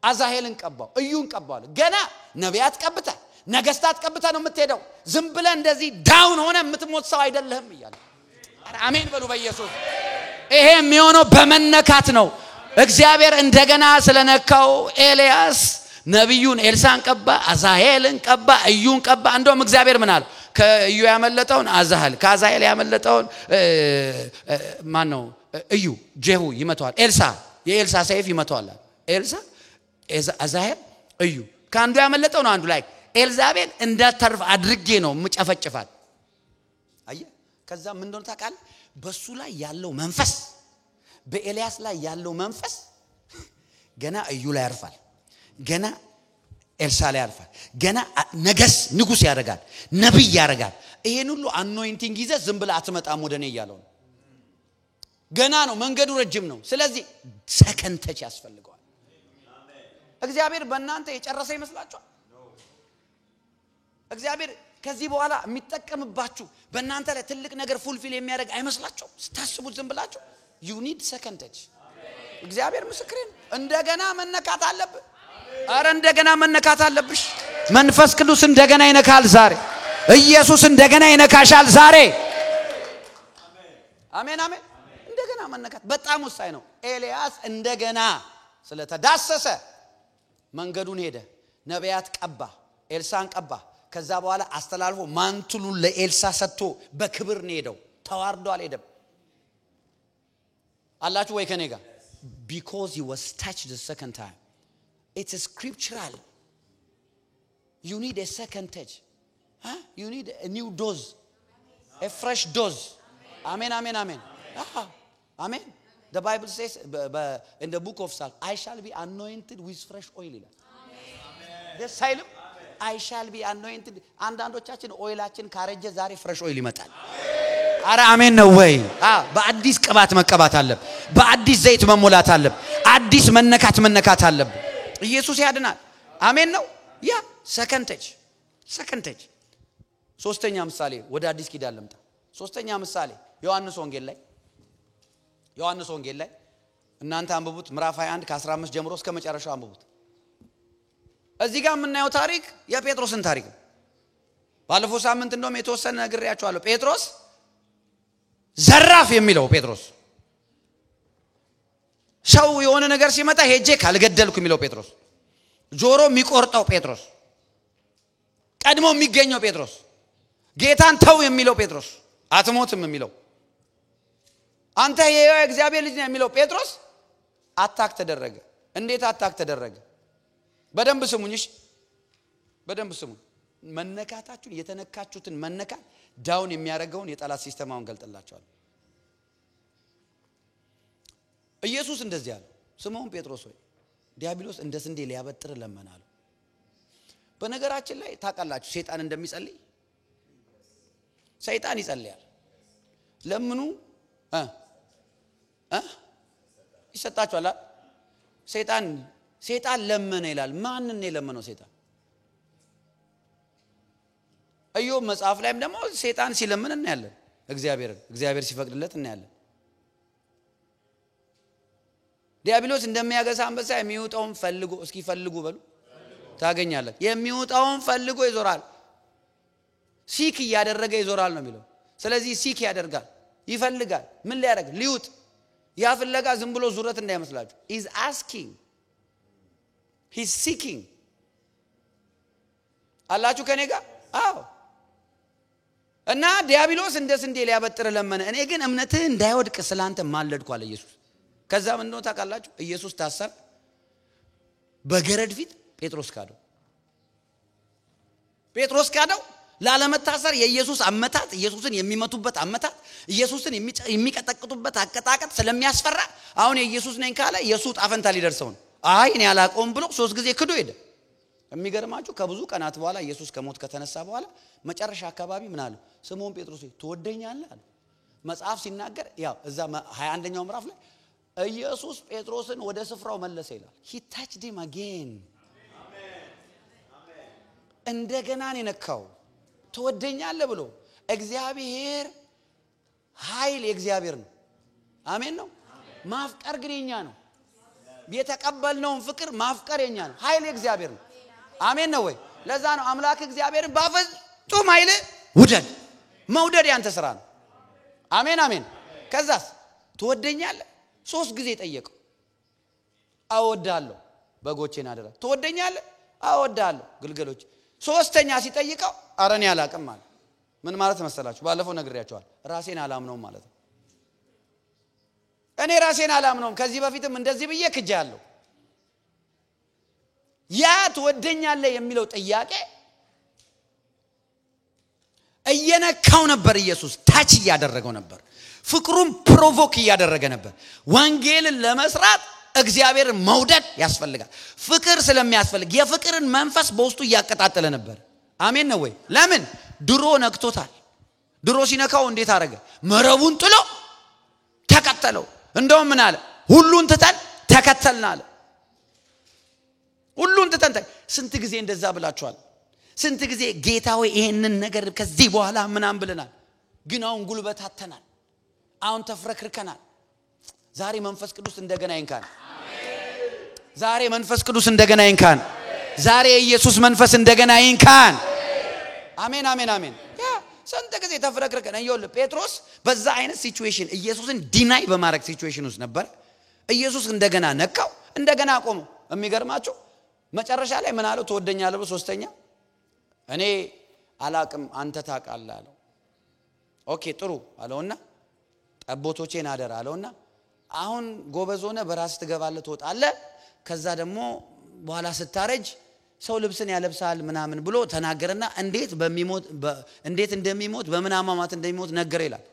አዛሄልን ቀባው፣ እዩን ቀባው። ገና ነቢያት ቀብታ ነገስታት ቀብታ ነው የምትሄደው። ዝም ብለ እንደዚህ ዳውን ሆነ የምትሞት ሰው አይደለህም ይላል። አሜን በሉ በኢየሱስ። ይሄ የሚሆነው በመነካት ነው። እግዚአብሔር እንደገና ስለነካው ኤልያስ ነብዩን ኤልሳን ቀባ፣ አዛሄልን ቀባ፣ እዩን ቀባ። እንደውም እግዚአብሔር ምን አለ? ከእዩ ያመለጠውን አዛሄል፣ ከአዛሄል ያመለጠውን ማን ነው? እዩ ጄሁ ይመታዋል። ኤልሳ የኤልሳ ሰይፍ ይመታዋል። ኤልሳ አዛሄል እዩ ካንዱ ያመለጠው ነው አንዱ ላይ ኤልዛቤል እንዳተርፍ አድርጌ ነው ምጨፈጭፋት። አየ ከዛ ምን እንደሆነ ታውቃለህ? በሱ ላይ ያለው መንፈስ በኤልያስ ላይ ያለው መንፈስ ገና እዩ ላይ ያርፋል፣ ገና ኤልሳ ላይ ያርፋል፣ ገና ንጉስ ያደርጋል፣ ነብይ ያደርጋል። ይሄን ሁሉ አኖይንቲንግ ይዘህ ዝም ብለህ አትመጣም ወደኔ እያለው ነው። ገና ነው መንገዱ ረጅም ነው። ስለዚህ ሰከንድ ተች ያስፈልገዋል። እግዚአብሔር በእናንተ የጨረሰ ይመስላችኋል? እግዚአብሔር ከዚህ በኋላ የሚጠቀምባችሁ በእናንተ ላይ ትልቅ ነገር ፉልፊል የሚያደርግ አይመስላችሁም? ስታስቡት ዝም ብላችሁ you need second touch። እግዚአብሔር ምስክሬን እንደገና መነካት አለብህ። አረ እንደገና መነካት አለብሽ። መንፈስ ቅዱስ እንደገና ይነካል ዛሬ። ኢየሱስ እንደገና ይነካሻል ዛሬ። አሜን አሜን። እንደገና መነካት በጣም ወሳኝ ነው። ኤልያስ እንደገና ስለተዳሰሰ መንገዱን ሄደ። ነቢያት ቀባ፣ ኤልሳን ቀባ። ከዛ በኋላ አስተላልፎ ማንቱሉን ለኤልሳ ሰጥቶ በክብር ነው ሄደው። ተዋርዶ አልሄደም። አላችሁ ወይ ከኔ ጋር? because he was touched the second time. It's a scriptural. You need a second touch. You need a new dose, a fresh dose. Amen amen amen. Amen. The Bible says in the book of Psalms, I shall be anointed with fresh oil. Amen. The Psalm, I shall be anointed. አንዳንዶቻችን ኦይላችን ካረጀ ዛሬ ፍሬሽ ኦይል ይመጣል። አረ አሜን ነው ወይ? በአዲስ ቅባት መቀባት አለብ፣ በአዲስ ዘይት መሞላት አለብ፣ አዲስ መነካት አለብ። ኢየሱስ ያድናል። አሜን ነው። ያ ሰከንድ ተች። ሶስተኛ ምሳሌ ወደ አዲስ ኪዳን ልምጣ። ሶስተኛ ምሳሌ ዮሐንስ ወንጌል ላይ እናንተ አንብቡት። ምዕራፍ 21 ከ15 ጀምሮ እስከ መጨረሻው አንብቡት። እዚህ ጋር የምናየው ታሪክ የጴጥሮስን ታሪክ ነው። ባለፈው ሳምንት እንደውም የተወሰነ ነግሬያችኋለሁ። ጴጥሮስ ዘራፍ የሚለው ጴጥሮስ፣ ሰው የሆነ ነገር ሲመጣ ሄጄ ካልገደልኩ የሚለው ጴጥሮስ፣ ጆሮ የሚቆርጠው ጴጥሮስ፣ ቀድሞ የሚገኘው ጴጥሮስ፣ ጌታን ተው የሚለው ጴጥሮስ፣ አትሞትም የሚለው፣ አንተ የእግዚአብሔር ልጅ ነህ የሚለው ጴጥሮስ አታክ ተደረገ። እንዴት አታክ ተደረገ? በደንብ ስሙኝሽ፣ በደንብ ስሙ። መነካታችሁን የተነካችሁትን መነካት ዳውን የሚያደርገውን የጠላት ሲስተማውን ገልጥላችኋለሁ። ኢየሱስ እንደዚህ ያለው፣ ስምዖን ጴጥሮስ ሆይ ዲያብሎስ እንደ ስንዴ ሊያበጥር ለመናለው። በነገራችን ላይ ታውቃላችሁ ሰይጣን እንደሚጸልይ። ሰይጣን ይጸልያል። ለምኑ ይሰጣችኋል። ሰይጣን ለመነ ይላል። ማንን ነው የለመነው? ሰይጣን ኢዮብ መጽሐፍ ላይም ደግሞ ሰይጣን ሲለምን እናያለን እግዚአብሔር ሲፈቅድለት እናያለን ዲያብሎስ እንደሚያገሳ አንበሳ የሚወጣውን ፈልጎ እስኪ ፈልጉ በሉ ታገኛለህ የሚወጣውን ፈልጎ ይዞራል ሲክ ያደረገ ይዞራል ነው የሚለው ስለዚህ ሲክ ያደርጋል ይፈልጋል ምን ሊያደርግ ሊውጥ ያ ፍለጋ ዝም ብሎ ዙረት እንዳይመስላችሁ is asking he's seeking አላችሁ ከኔ ጋር አዎ እና ዲያብሎስ እንደ ስንዴ ሊያበጥር ለመነ እኔ ግን እምነትህ እንዳይወድቅ ስላንተ ማለድኩ አለ ኢየሱስ ከዛ ምን ነው ታውቃላችሁ ኢየሱስ ታሰረ በገረድ ፊት ጴጥሮስ ካደው ላለመታሰር የኢየሱስ አመታት ኢየሱስን የሚመቱበት አመታት ኢየሱስን የሚቀጠቅጡበት አቀጣቀጥ ስለሚያስፈራ አሁን የኢየሱስ ነኝ ካለ ኢየሱስ ጣፈንታ ሊደርሰው ነው አይ እኔ አላቆም ብሎ 3 ጊዜ ክዶ ሄደ የሚገርማችሁ ከብዙ ቀናት በኋላ ኢየሱስ ከሞት ከተነሳ በኋላ መጨረሻ አካባቢ ምን አለ ስምዖን ጴጥሮስ ትወደኛለህ አለ መጽሐፍ ሲናገር ያው እዛ 21ኛው ምዕራፍ ላይ ኢየሱስ ጴጥሮስን ወደ ስፍራው መለሰ ይላል he touched him again እንደገና ነካው ትወደኛለህ ብሎ እግዚአብሔር ኃይል የእግዚአብሔር ነው አሜን ነው ማፍቀር ግሬኛ ነው የተቀበልነውን ፍቅር ማፍቀር የኛ ነው ኃይል የእግዚአብሔር ነው አሜን ነው ወይ ለዛ ነው አምላክ እግዚአብሔርን ባፈጹም ኃይል ውደድ መውደድ ያንተ ስራ ነው አሜን ከዛስ ትወደኛለህ 3 ጊዜ ጠየቀው አወዳለሁ በጎቼን አደራ ትወደኛለህ አወዳለሁ ግልገሎች ሶስተኛ ሲጠይቀው አረኔ አላቅም ማለት ምን ማለት መሰላችሁ ባለፈው ነግሬያችኋል ራሴን አላምነውም ማለት ነው እኔ ራሴን አላምነውም ከዚህ በፊትም እንደዚህ ብዬ ክጃለሁ ያ ትወደኛለህ የሚለው ጥያቄ እየነካው ነበር ኢየሱስ ታች ያደረገው ነበር ፍቅሩን ፕሮቮክ ያደረገ ነበር ወንጌልን ለመስራት እግዚአብሔር መውደድ ያስፈልጋል ፍቅር ስለሚያስፈልግ የፍቅርን መንፈስ በውስጡ ያቀጣጠለ ነበር አሜን ነው ወይ ለምን ድሮ ነክቶታል ድሮ ሲነካው እንዴት አረገ መረቡን ጥሎ ተከተለው እንደውም ምን አለ ሁሉን ትተን ተከተልና አለ ሁሉን ትተን ስንት ጊዜ እንደዛ ብላችኋል ስንት ጊዜ ጌታ ሆይ ይሄንን ነገር ከዚህ በኋላ ምናም ብለናል ግን አሁን ጉልበት አተናል አሁን ተፍረክርከናል ዛሬ መንፈስ ቅዱስ እንደገና ይንካን ዛሬ መንፈስ ቅዱስ እንደገና ይንካን ዛሬ ኢየሱስ መንፈስ እንደገና ይንካን አሜን ያ ስንት ጊዜ ተፍረክርከን ይኸውልህ ጴጥሮስ በዛ አይነት ሲቹዌሽን ኢየሱስን ዲናይ በማድረግ ሲቹዌሽን ውስጥ ነበር ኢየሱስ እንደገና ነካው እንደገና ቆመው የሚገርማችሁ መጨረሻ ላይ ምን አለው ትወደኛለህ ብሎ ሶስተኛ እኔ አላቅም አንተ ታውቃለህ አለው ኦኬ ጥሩ አለውና ጠቦቶቼን አደራ አለውና አሁን ጎበዝ ሆነ በራስ ትገባለህ ትወጣለህ ከዛ ደግሞ በኋላ ስታረጅ ሰው ልብስን ያለብሳል ምናምን ብሎ ተናገረና እንዴት እንደሚሞት በምን አሟሟት እንደሚሞት ነገረ ይላል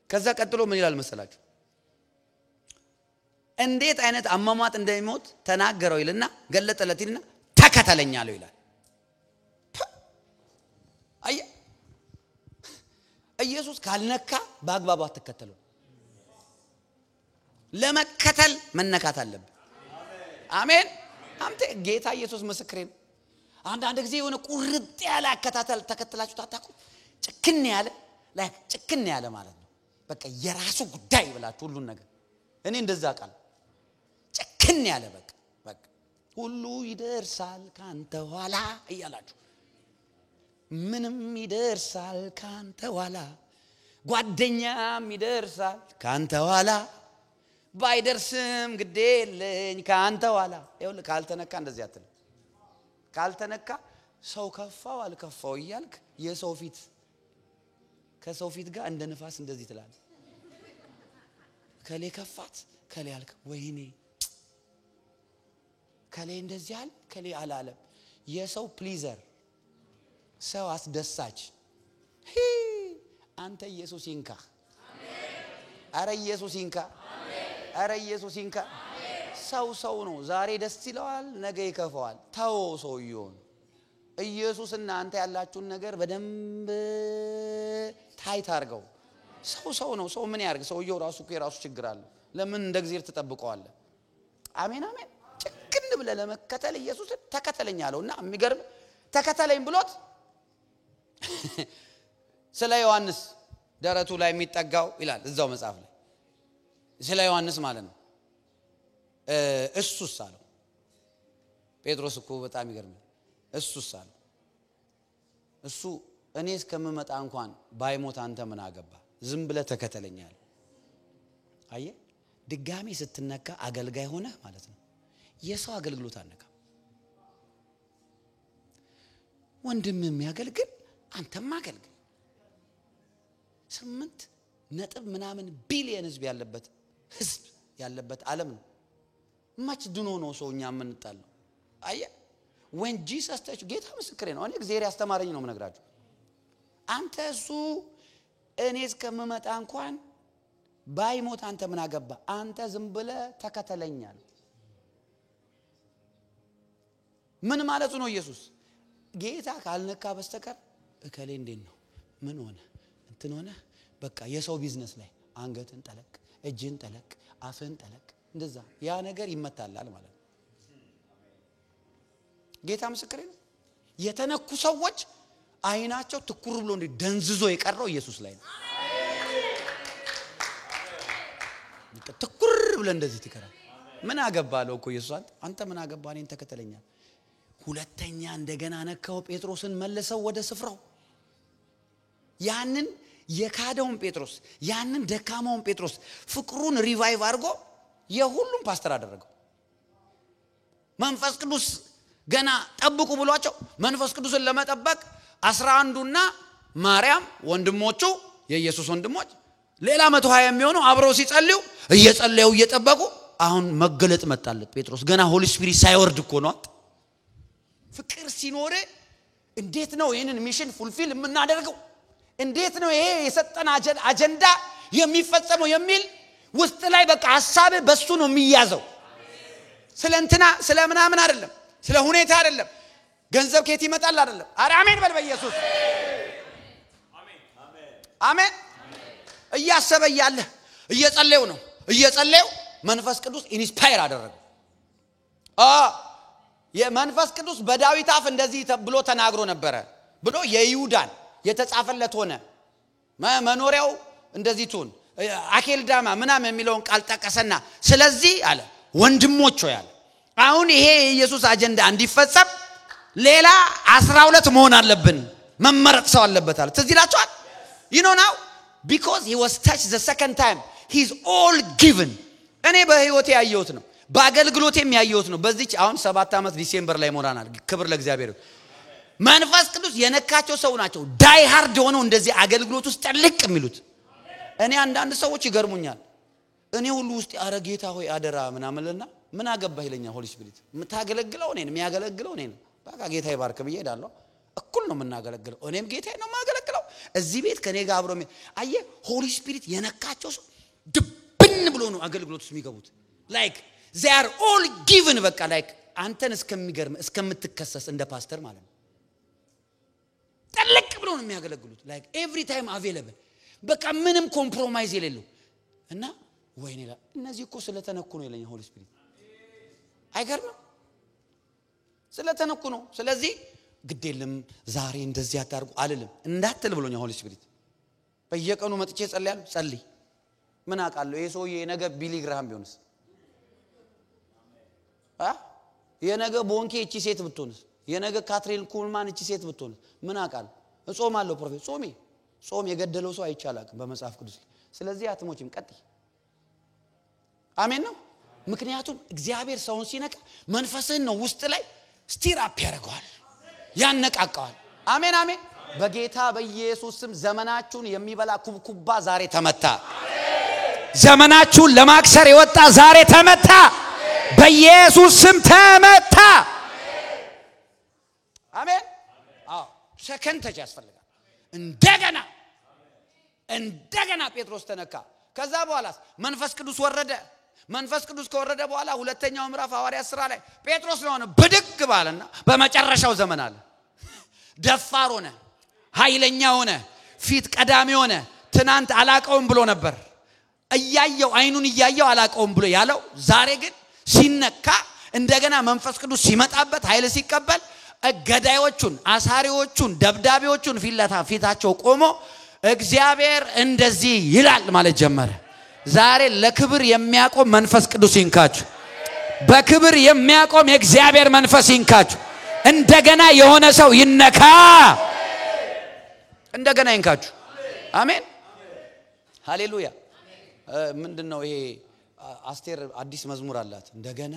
ከዛ ቀጥሎ ምን ይላል መሰላችሁ እንዴት አይነት አሟሟት እንደሚሞት ተናገረው ይልና ገለጠለት ይልና ተከተለኝ አለው ይላል አየ ኢየሱስ ካልነካ በአግባቡ አትከተለው ለመከተል መነካት አለበት አሜን አምጤ ጌታ ኢየሱስ መስክሬ ነው አንድ ጊዜ የሆነ ቁርጥ ያለ አከታተል ተከተላችሁ ታጣቁ ጭክን ያለ ማለት ነው በቃ የራሱ ጉዳይ ብላችሁ ሁሉ ነገር እኔ እንደዛ ቃል ጭክን ያለ በቃ ሁሉ ይደርሳል ካንተ ኋላ እያላችሁ ምንም ይደርሳል ካንተ ኋላ ጓደኛም ይደርሳል ካንተ ኋላ ባይደርስም ግዴለኝ ካንተ ኋላ ይኸውልህ ካልተነካ እንደዚህ አትልም ካልተነካ ሰው ከፋው አልከፋው ይያልክ የሰው ፊት ከሰው ፊት ጋር እንደ ንፋስ እንደዚህ ትላለህ ከሌ ከፋት ከሌ አልክ ወይኔ ከሌ እንደዚህ አለ ከሌ አላለም የሰው ፕሊዘር ሰው አስደሳች አንተ ኢየሱስ ይንካ አሜን አረ ኢየሱስ ይንካ አሜን አረ ኢየሱስ ይንካ አሜን ሰው ነው ዛሬ ደስ ይለዋል ነገ ይከፋዋል ታው ሰው ይሆን ኢየሱስና አንተ ያላችሁን ነገር በደንብ ታይት አርገው ሰው ነው ሰው ምን ያርግ ሰውየው ራሱ ከራሱ ችግር አለ ለምን እንደ እግዚአብሔር ተጠብቀዋለህ አሜን ጭክን ብለ ለመከተል ኢየሱስ ተከተለኝ አለውና የሚገርም ተከተለኝ ብሎት ስለ ዮሐንስ ደረቱ ላይ የሚጠጋው ይላል እዛው መጽሐፍ ላይ ስለ ዮሐንስ ማለት ነው እሱስ አለው ጴጥሮስ እኮ በጣም ይገርማል እሱስ አለው እሱ እኔ እስከምመጣ እንኳን ባይሞት አንተ ምን አገባ ዝም ብለህ ተከተለኛል አየ ድጋሚ ስትነካ አገልጋይ ሆነ ማለት ነው የሰው አገልግሎት አነካ ወንድም የሚያገልግል አንተም አገልግል 8 ነጥብ ምናምን ቢሊየን ህዝብ ያለበት ዓለም ነው ማች ድኖ ነው ሰውኛ ምንጣለው አየ when Jesus touched ጌታ ምስክሬ ነው እኔ እግዚአብሔር ያስተማረኝ ነው ምነግራችሁ አንተ እሱ እኔ እስከምመጣ እንኳን ባይሞት አንተ ምን አገባ አንተ ዝም ብለህ ተከተለኛል ምን ማለቱ ነው ኢየሱስ ጌታ ካልነካ በስተቀር እከሌ እንዴት ነው ምን ሆነ እንትን ሆነ በቃ የሰው ቢዝነስ ላይ አንገትን ጠለቅ እጅን ጠለቅ አፍን ጠለቅ እንደዛ ያ ነገር ይመታላል ማለት ነው ጌታ ምስክሬ ነው የተነኩ ሰዎች አይናቸው ትኩር ብሎ ደንዝዞ የቀረው ኢየሱስ ላይ ነው ትኩር ብሎ እንደዚህ ትከራ ምን አገባለው እኮ ኢየሱስ አንተ ምን አገባ እኔን ተከተለኛል ሁለተኛ እንደገና ነካው ጴጥሮስን መለሰው ወደ ስፍራው ያንን የካደውን ጴጥሮስ ያንን ደካማውን ጴጥሮስ ፍቅሩን ሪቫይቭ አድርጎ የሁሉም ፓስተር አደረገው መንፈስ ቅዱስ ገና ጠብቁ ብሏቸው መንፈስ ቅዱስን ለመጠበቅ 11ና ማርያም ወንድሞቹ የኢየሱስ ወንድሞች ሌላ 120 የሚሆኑ አብረው ሲጸልዩ እየጸለዩ እየጠበቁ አሁን መገለጥ መጣለት ጴጥሮስ ገና ሆሊ ስፒሪት ሳይወርድ እኮ ነው ፍቅር ሲኖር እንዴት ነው ይሄንን ሚሽን ፉልፊል የምናደርገው እንዴት ነው ይሄ የሰጠን አጀንዳ የሚፈጸመው የሚል ውስጥ ላይ በቃ ሐሳብ በሱ ነው የሚያዘው ስለንትና ስለምናምን አይደለም ስለ ሁኔታ አይደለም ገንዘብ ከየት ይመጣል አይደለም አሜን በል በኢየሱስ አሜን እያሰበ ያለ እየጸለዩ ነው እየጸለዩ መንፈስ ቅዱስ ኢንስፓየር አደረገው የመንፈስ ቅዱስ በዳዊት አፍ እንደዚህ ብሎ ተናግሮ ነበር ብሎ የይሁዳን የተጻፈለት ሆነ መኖሪያው እንደዚህ ቱን አኬልዳማ ምናምን የሚለውን ቃል ጠቀሰና ስለዚህ አለ ወንድሞች ሆይ አለ አሁን ይሄ ኢየሱስ አጀንዳ እንዲፈጸም ሌላ 12 መሆን አለብን መመረጥ ሰው አለበት አለ ትዝ ይላችኋል you know now because he was touched the second time he's all given እኔ በህይወቴ ያየሁት ነው በአገልግሎቴም ያየሁት ነው በዚች አሁን 7 አመት ዲሴምበር ላይ ሞራናል ክብር ለእግዚአብሔር መንፈስ ቅዱስ የነካቸው ሰው ናቸው ዳይ ሃርድ ሆነው እንደዚህ አገልግሎት ውስጥ ጥልቅ የሚሉት እኔ አንዳንድ ሰዎች ይገርሙኛል እኔ ሁሉ ውስጥ አረጌታ ሆይ አደራ ምናምንልና ምን አገባህ ይለኛል ሆሊ ስፒሪት የምታገለግለው እኔን የሚያገለግለው እኔን በቃ ጌታ ይባርክ ብዬ ሄዳለሁ እኩል ነው የምናገለግለው እኔም ጌታ ነው ማገለግለው እዚህ ቤት ከኔ ጋር አብሮ አየ ሆሊ ስፒሪት የነካቸው ሰው ድብን ብሎ ነው አገልግሎት ውስጥ የሚገቡት like they are all given በቃ like አንተን እስከሚገርም እስከምትከሰስ እንደ ፓስተር ማለት ነው ጥልቅ ብሎ ነው የሚያገለግሉት like every time available በቃ ምንም ኮምፕሮማይዝ የሌለው እና ወይኔ እነዚህ እኮ ስለተነኩ ነው ይለኛል ሆሊ ስፒሪት አይገርምም ስለተነኩ ነው ስለዚህ ግዴለም ዛሬ እንደዚህ አታርጉ አልልም እንዳትል ብሎኛል ሆሊ ስፒሪት በየቀኑ መጥቼ ጸልያለሁ ጸልይ ምን አቃለው ይሄ ሰውዬ ነገ ቢሊ ግራሃም ቢሆንስ የነገ ቦንኬ እቺ ሴት ብትሆንስ የነገ ካትሪን ኩልማን እቺ ሴት ብትሆንስ ምን አቃል እጾማለሁ ፕሮፌት ጾም የገደለው ሰው አይቻላልም በመጽሐፍ ቅዱስ ስለዚህ አትሞችም ቀጥይ አሜን ነው ምክንያቱም እግዚአብሔር ሰውን ሲነካ መንፈስህን ነው ውስጥ ላይ ስቲር አፕ ያደርገዋል ያነቃቃዋል አሜን አሜን በጌታ በኢየሱስ ስም ዘመናችሁን የሚበላ ኩብኩባ ዛሬ ተመታ ዘመናችሁን ለማክሰር የወጣ ዛሬ ተመታ በኢየሱስ ስም ተመታ አሜን ሰከንድ ተጅ ያስፈልጋል እንደገና ጴጥሮስ ተነካ ከዛ በኋላስ መንፈስ ቅዱስ ወረደ መንፈስ ቅዱስ ከወረደ በኋላ ሁለተኛው ምዕራፍ ሐዋርያት ሥራ ላይ ጴጥሮስ ነው ብድግ ባለና በመጨረሻው ዘመን አለ ደፋር ሆነ ኃይለኛ ሆነ ፊት ቀዳሚ ሆነ ትናንት አላቀውም ብሎ ነበር እያየው አይኑን እያየው አላቀውም ብሎ ያለው ዛሬ ግን ሲነካ እንደገና መንፈስ ቅዱስ ሲመጣበት ኃይል ሲቀበል ገዳዮቹን አሳሪዎቹን ደብዳቤዎቹን ፊታቸው ቆሞ እግዚአብሔር እንደዚህ ይላል ማለት ጀመረ። ዛሬ ለክብር የሚያቆም መንፈስ ቅዱስ ይንካችሁ። በክብር የሚያቆም የእግዚአብሔር መንፈስ ይንካችሁ። እንደገና የሆነ ሰው ይነካ። እንደገና ይንካችሁ። አሜን ሃሌሉያ። ምንድነው ይሄ? አስቴር አዲስ መዝሙር አላት። እንደገና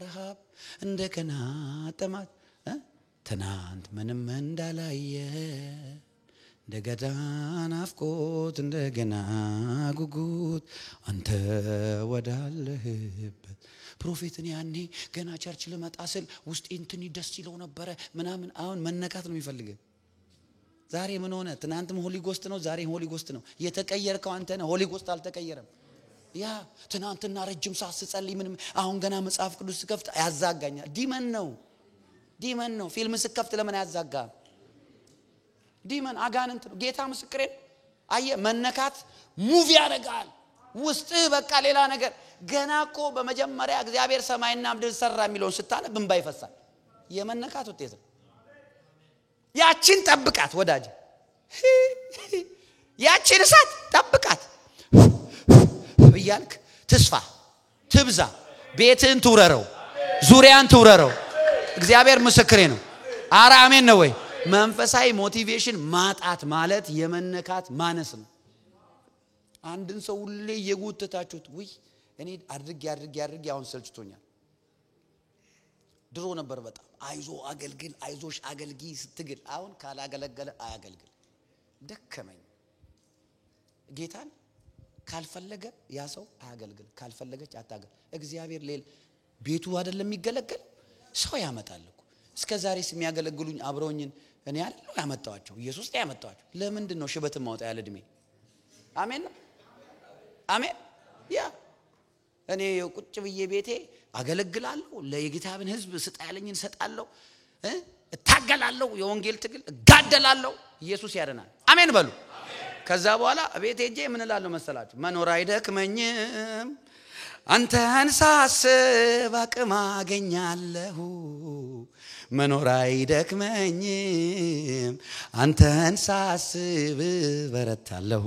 ረሃብ እንደገና ጥማት ትናንት ምንም እንዳላየ እንደገና ናፍቆት እንደገና ጉጉት አንተ ወዳለህበት። ፕሮፌትን ያኔ ገና ቸርች ልመጣ ስል ውስጤ እንትን ደስ ይለው ነበር ምናምን። አሁን መነካት ነው የሚፈልገው። ዛሬ ምን ሆነ? ትናንትም ሆሊ ጎስት ነው፣ ዛሬ ሆሊ ጎስት ነው። የተቀየርከው አንተ ነህ። ሆሊ ጎስት አልተቀየረም። ያ ትናንትና ረጅም ሰዓት ስጸልይ ምንም፣ አሁን ገና መጽሐፍ ቅዱስ ስከፍት ያዛጋኛል። ዲመን ነው። ፊልም ስከፍት ለምን ያዛጋ? ዲመን አጋንንት ነው። ጌታ ምስክሬን አየ። መነካት ሙቭ ያደርጋል ውስጥ በቃ ሌላ ነገር። ገና እኮ በመጀመሪያ እግዚአብሔር ሰማይና ምድር ሰራ የሚለውን ስታነብ እንባ ይፈሳል። የመነካት ውጤት ነው። ያቺን ጠብቃት ወዳጅ፣ ያቺን እሳት ጠብቃት እያልክ ተስፋ ትብዛ። ቤትን ትውረረው፣ ዙሪያን ትውረረው። እግዚአብሔር ምስክሬ ነው። አረ አሜን ነው ወይ? መንፈሳዊ ሞቲቬሽን ማጣት ማለት የመነካት ማነስ ነው። አንድን ሰው ሁሌ እየጎተታችሁት ውይ እኔ አድርጌ አሁን ሰልችቶኛል። ድሮ ነበር በጣም አይዞ አገልግል፣ አይዞሽ አገልጊ ስትግል፣ አሁን ካላገለገለ አያገልግል። ደከመኝ። ጌታን ካልፈለገ ያ ሰው አያገልግል፣ ካልፈለገች አታገልግል። እግዚአብሔር ሌላ ቤቱ አይደለም የሚገለገል ሰው ያመጣል እኮ። እስከዛሬስ የሚያገለግሉኝ አብረውኝን እኔ አይደለም ያመጣዋቸው፣ ኢየሱስ ያመጣዋቸው። ለምንድን ነው ሽበትን ማውጣት ያለ እድሜ? አሜን አሜን። ያ እኔ ቁጭ ብዬ ቤቴ አገለግላለሁ፣ ለየጌታብን ህዝብ ስጣ ያለኝን ሰጣለሁ፣ እታገላለሁ፣ የወንጌል ትግል እጋደላለሁ። ኢየሱስ ያደናል። አሜን በሉ። ከዛ በኋላ ቤቴ ሄጄ ምን እላለሁ መሰላችሁ? መኖር አይደክመኝም አንተን ሳስብ አቅም አገኛለሁ። መኖር አይደክመኝም አንተን ሳስብ በረታለሁ።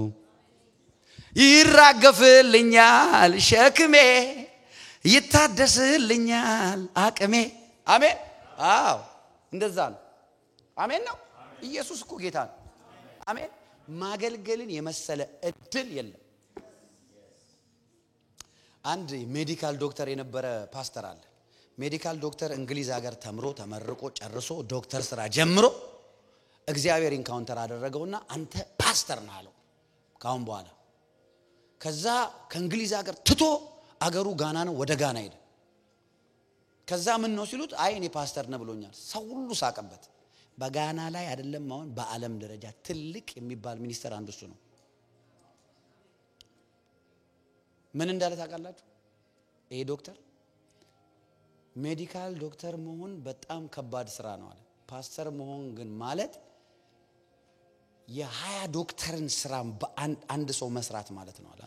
ይራገፍልኛል ሸክሜ ይታደስልኛል አቅሜ። አሜን። አዎ እንደዛ ነው። አሜን ነው። ኢየሱስ እኮ ጌታ ነው። አሜን። ማገልገልን የመሰለ እድል የለም። አንድ ሜዲካል ዶክተር የነበረ ፓስተር አለ። ሜዲካል ዶክተር እንግሊዝ ሀገር ተምሮ ተመርቆ ጨርሶ ዶክተር ስራ ጀምሮ እግዚአብሔር ኢንካውንተር አደረገውና አንተ ፓስተር ነህ አለው ካሁን በኋላ። ከዛ ከእንግሊዝ ሀገር ትቶ አገሩ ጋና ነው፣ ወደ ጋና ሄደ። ከዛ ምን ነው ሲሉት አይ እኔ ፓስተር ነህ ብሎኛል። ሰው ሁሉ ሳቀበት። በጋና ላይ አይደለም አሁን በዓለም ደረጃ ትልቅ የሚባል ሚኒስተር አንዱ እሱ ነው። ምን እንዳለ ታውቃላችሁ? ይሄ ዶክተር ሜዲካል ዶክተር መሆን በጣም ከባድ ስራ ነው አለ። ፓስተር መሆን ግን ማለት የ20 ዶክተርን ስራ በአንድ ሰው መስራት ማለት ነው አለ።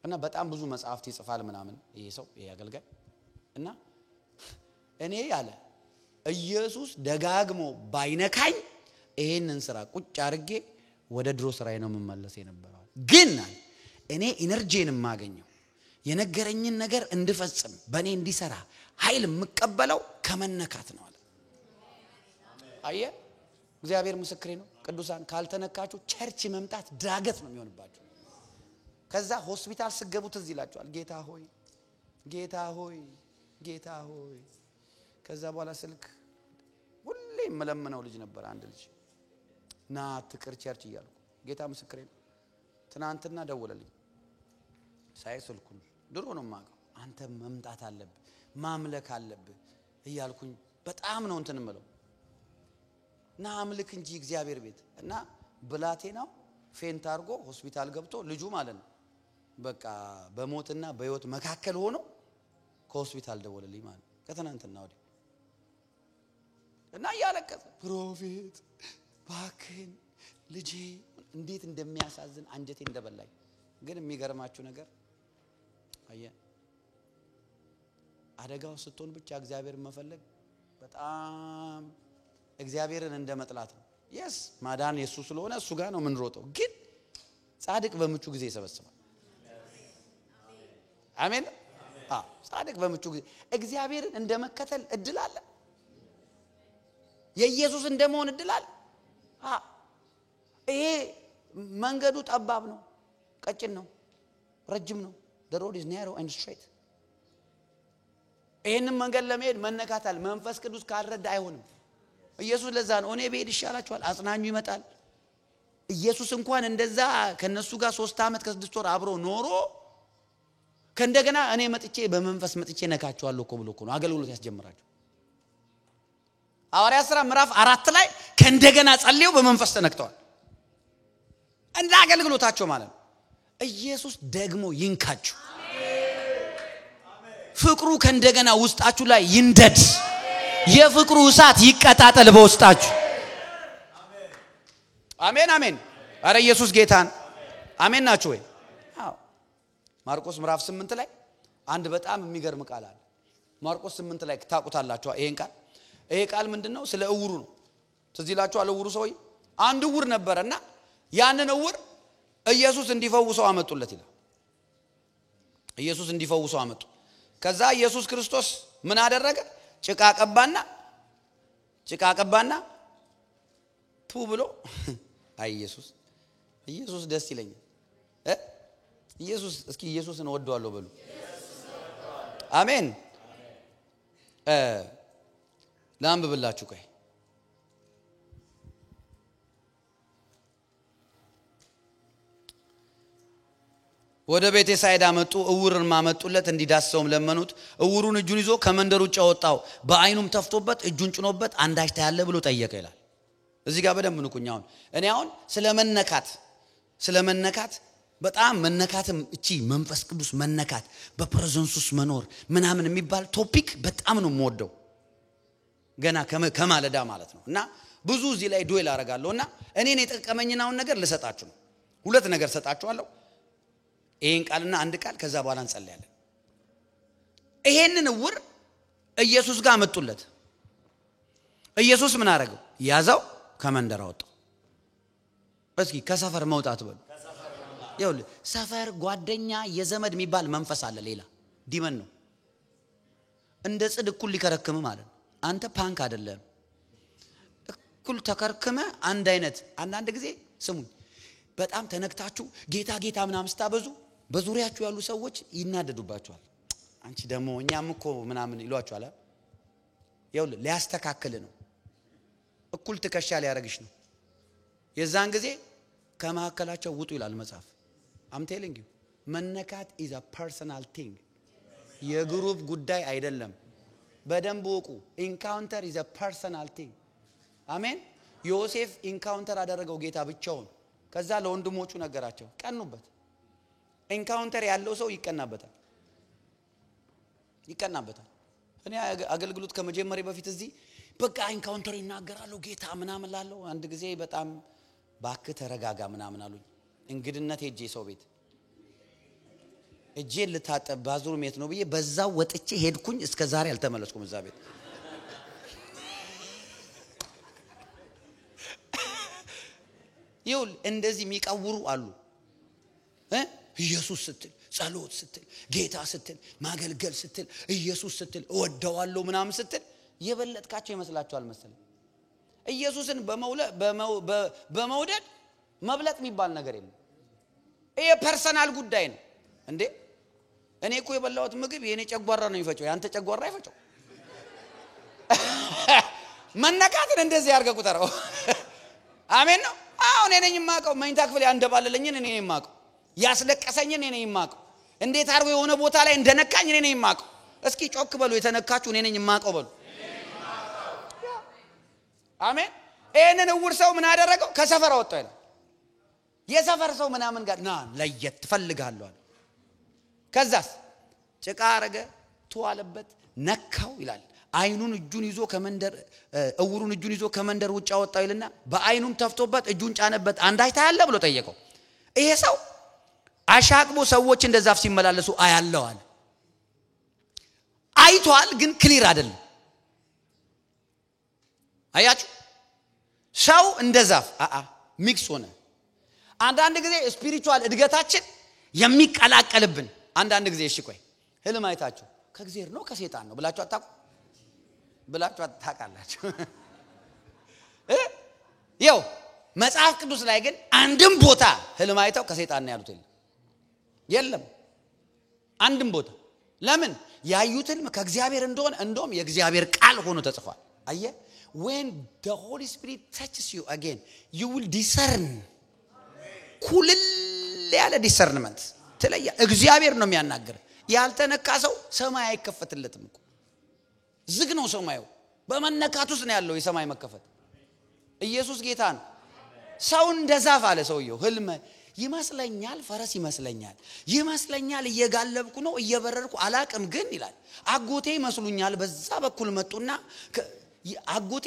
እና በጣም ብዙ መጽሐፍት ይጽፋል ምናምን ይሄ ሰው ይሄ አገልጋይ። እና እኔ ያለ ኢየሱስ ደጋግሞ ባይነካኝ ይሄንን ስራ ቁጭ አድርጌ ወደ ድሮ ስራዬ ነው መመለስ የነበረው። ግን እኔ ኢነርጂን ማገኘው የነገረኝን ነገር እንድፈጽም በእኔ እንዲሰራ ኃይል የምቀበለው ከመነካት ነው አለ። አየ እግዚአብሔር ምስክሬ ነው። ቅዱሳን ካልተነካችሁ ቸርች መምጣት ዳገት ነው የሚሆንባችሁ። ከዛ ሆስፒታል ስገቡ ትዝ ይላችኋል ጌታ ሆይ ጌታ ሆይ ጌታ ሆይ። ከዛ በኋላ ስልክ ሁሌ መለመነው ልጅ ነበር አንድ ልጅ ና ትቅር ቸርች እያልኩ ጌታ ምስክሬ ነው። ትናንትና ደወለልኝ ሳይ ስልኩን ድሮ ነው ማቀው። አንተ መምጣት አለብህ ማምለክ አለብህ እያልኩኝ በጣም ነው እንትን ምለው ና አምልክ እንጂ እግዚአብሔር ቤት። እና ብላቴናው ፌንት አርጎ ሆስፒታል ገብቶ ልጁ ማለት ነው በቃ በሞትና በህይወት መካከል ሆኖ ከሆስፒታል ደወለልኝ ማለት ከትናንትና ወዲህ። እና ያለቀሰ ፕሮፌት ባክን ልጄ እንዴት እንደሚያሳዝን አንጀቴ እንደበላኝ። ግን የሚገርማችሁ ነገር አየ አደጋው ስትሆን ብቻ እግዚአብሔርን መፈለግ በጣም እግዚአብሔርን እንደመጥላት ነው። yes ማዳን ኢየሱስ ስለሆነ እሱ ጋር ነው የምንሮጠው። ግን ጻድቅ በምቹ ጊዜ ይሰበስባል። አሜን። ጻድቅ በምቹ ጊዜ እግዚአብሔርን እንደመከተል እድል አለ። የኢየሱስ እንደመሆን እድል አለ። ይሄ መንገዱ ጠባብ ነው፣ ቀጭን ነው፣ ረጅም ነው። the road is narrow and straight። ይሄንን መንገድ ለመሄድ መነካታል። መንፈስ ቅዱስ ካልረዳ አይሆንም። ኢየሱስ ለዛ ነው እኔ ብሄድ ይሻላችኋል፣ አጽናኙ ይመጣል። ኢየሱስ እንኳን እንደዛ ከነሱ ጋር 3 ዓመት ከ6 ወር አብሮ ኖሮ ከእንደገና እኔ መጥቼ በመንፈስ መጥቼ ነካቸዋለሁ እኮ ብሎ እኮ ነው አገልግሎት ያስጀምራቸው። ሐዋርያት ሥራ ምዕራፍ 4 ላይ ከእንደገና ጸልየው በመንፈስ ተነክተዋል። እንደ አገልግሎታቸው ማለት ነው። ኢየሱስ ደግሞ ይንካችሁ። ፍቅሩ ከእንደገና ውስጣችሁ ላይ ይንደድ። የፍቅሩ እሳት ይቀጣጠል በውስጣችሁ። አሜን አሜን። አረ ኢየሱስ ጌታን አሜን ናችሁ ወይ? አዎ። ማርቆስ ምዕራፍ 8 ላይ አንድ በጣም የሚገርም ቃል አለ። ማርቆስ 8 ላይ ታውቁታላችሁ ይሄን ቃል። ይሄ ቃል ምንድነው? ስለ እውሩ ነው። ትዝ ይላችኋል። እውሩ ሰውዬ አንድ እውር ነበርና ያንን እውር ኢየሱስ እንዲፈውሰው አመጡለት ይላል። ኢየሱስ እንዲፈውሰው አመጡ። ከዛ ኢየሱስ ክርስቶስ ምን አደረገ? ጭቃ ቀባና ቱ ብሎ አይ ኢየሱስ ደስ ይለኛል። ኢየሱስ እስኪ ኢየሱስን ወደዋለሁ በሉ። አሜን። ላንብብላችሁ ቆይ። ወደ ቤተ ሳይዳ መጡ። እውርን ማመጡለት እንዲዳሰውም ለመኑት። እውሩን እጁን ይዞ ከመንደር ውጭ አወጣው። በአይኑም ተፍቶበት እጁን ጭኖበት አንዳች ታያለ ብሎ ጠየቀ ይላል። እዚህ ጋር በደንብ ንቁኝ። እኔ አሁን ስለመነካት በጣም መነካትም እቺ መንፈስ ቅዱስ መነካት በፕሬዘንሱስ መኖር ምናምን የሚባል ቶፒክ በጣም ነው የምወደው። ገና ከማለዳ ማለት ነው። እና ብዙ እዚህ ላይ ዱዌል አደርጋለሁና እኔን የጠቀመኝናውን ነገር ልሰጣችሁ ነው። 2 ነገር ሰጣችኋለሁ። ይሄን ቃልና አንድ ቃል ከዛ በኋላ እንጸልያለን። ይሄንን እውር ኢየሱስ ጋር መጡለት። ኢየሱስ ምን አደረገው? ያዛው፣ ከመንደር አወጣው። እስኪ ከሰፈር መውጣት በሉ። ይኸውልህ ሰፈር ጓደኛ የዘመድ የሚባል መንፈስ አለ። ሌላ ዲመን ነው። እንደ ጽድ እኩል ሊከረክም ማለት ነው። አንተ ፓንክ አይደለም። እኩል ተከርክመ አንድ አይነት አንዳንድ ጊዜ ስሙኝ በጣም ተነክታችሁ ጌታ ጌታ ምናምን ስታበዙ በዙሪያችሁ ያሉ ሰዎች ይናደዱባችኋል። አንቺ ደግሞ እኛም እኮ ምናምን ይሏችኋል። ይኸውልህ ሊያስተካክል ነው። እኩል ትከሻ ሊያረግሽ ነው። የዛን ጊዜ ከመካከላቸው ውጡ ይላል መጽሐፍ። I'm telling you መነካት is a personal thing። የግሩፕ ጉዳይ አይደለም። በደንብ ወቁ። ኢንካውንተር is a personal thing። አሜን። ዮሴፍ ኢንካውንተር አደረገው ጌታ ብቻውን። ከዛ ለወንድሞቹ ነገራቸው፣ ቀኑበት። ኢንካውንተር ያለው ሰው ይቀናበታል። እኔ አገልግሎት ከመጀመሪያ በፊት እዚህ በቃ ኢንካውንተር ይናገራሉ ጌታ ምናምን ላለው አንድ ጊዜ በጣም ባክ ተረጋጋ ምናምን አሉኝ። እንግድነት ሄጄ ሰው ቤት እጄን ልታጠብ ባዙር ሜት ነው ብዬ በዛው ወጥቼ ሄድኩኝ። እስከ ዛሬ አልተመለስኩም እዛ ቤት። ይሁን እንደዚህ የሚቀውሩ አሉ። ኢየሱስ ስትል ጸሎት ስትል ጌታ ስትል ማገልገል ስትል ኢየሱስ ስትል እወደዋለሁ ምናምን ስትል የበለጥካቸው ይመስላችኋል መሰለኝ። ኢየሱስን በመውደድ መብለጥ የሚባል ነገር የለም። ይሄ ፐርሰናል ጉዳይ ነው እንዴ። እኔ እኮ የበላሁት ምግብ የኔ ጨጓራ ነው የሚፈጨው፣ ያንተ ጨጓራ አይፈጨው። መነካትን እንደዚህ ያርገ ቁጠረው። አሜን ነው። አሁን እኔ ነኝ የማውቀው መኝታ ክፍል ያንደባለለኝን እኔ ነኝ የማውቀው። ያስለቀሰኝን እኔ ነኝ የማውቀው። እንዴት አርጎ የሆነ ቦታ ላይ እንደነካኝ እኔ ነኝ የማውቀው። እስኪ ጮክ በሉ የተነካችሁ እኔ ነኝ የማውቀው በሉ። አሜን። ይሄንን እውር ሰው ምን አደረገው? ከሰፈር አወጣው ይላል። የሰፈር ሰው ምናምን ጋር ና ለየት ፈልጋለሁ አለ። ከዛስ ጭቃ አረገ፣ ተዋለበት፣ ነካው ይላል። አይኑን እጁን ይዞ ከመንደር እውሩን እጁን ይዞ ከመንደር ውጭ አወጣው ይልና በአይኑም ተፍቶበት እጁን ጫነበት። አንዳች ታያለ ብሎ ጠየቀው። ይሄ ሰው አሻቅቦ ሰዎች እንደዛፍ ሲመላለሱ አያለው አለ። አይቷል ግን ክሊር አይደለም አያችሁ ሰው እንደዛፍ ሚክስ ሆነ አንዳንድ ጊዜ ስፒሪቹዋል እድገታችን የሚቀላቀልብን አንዳንድ ጊዜ እሺ ቆይ ህልም አይታችሁ ከእግዚአብሔር ነው ከሰይጣን ነው ብላችሁ አታውቃላችሁ ይው መጽሐፍ ቅዱስ ላይ ግን አንድም ቦታ ህልም አይተው ከሰይጣን ነው ያሉት የለም አንድም ቦታ ለምን ያዩት ህልም ከእግዚአብሔር እንደሆነ እንደውም የእግዚአብሔር ቃል ሆኖ ተጽፏል አየ when the Holy Spirit touches you again you will discern ኩልል ያለ ዲሰርንመንት ተለያ እግዚአብሔር ነው የሚያናገር ያልተነካ ሰው ሰማይ አይከፈትለትም እኮ ዝግ ነው ሰማዩ በመነካት ውስጥ ነው ያለው የሰማይ መከፈት ኢየሱስ ጌታ ነው ሰው እንደዛፍ አለ ሰውየው ህልም ይመስለኛል ፈረስ ይመስለኛል እየጋለብኩ ነው እየበረርኩ አላቅም ግን ይላል አጎቴ ይመስሉኛል በዛ በኩል መጡና አጎቴ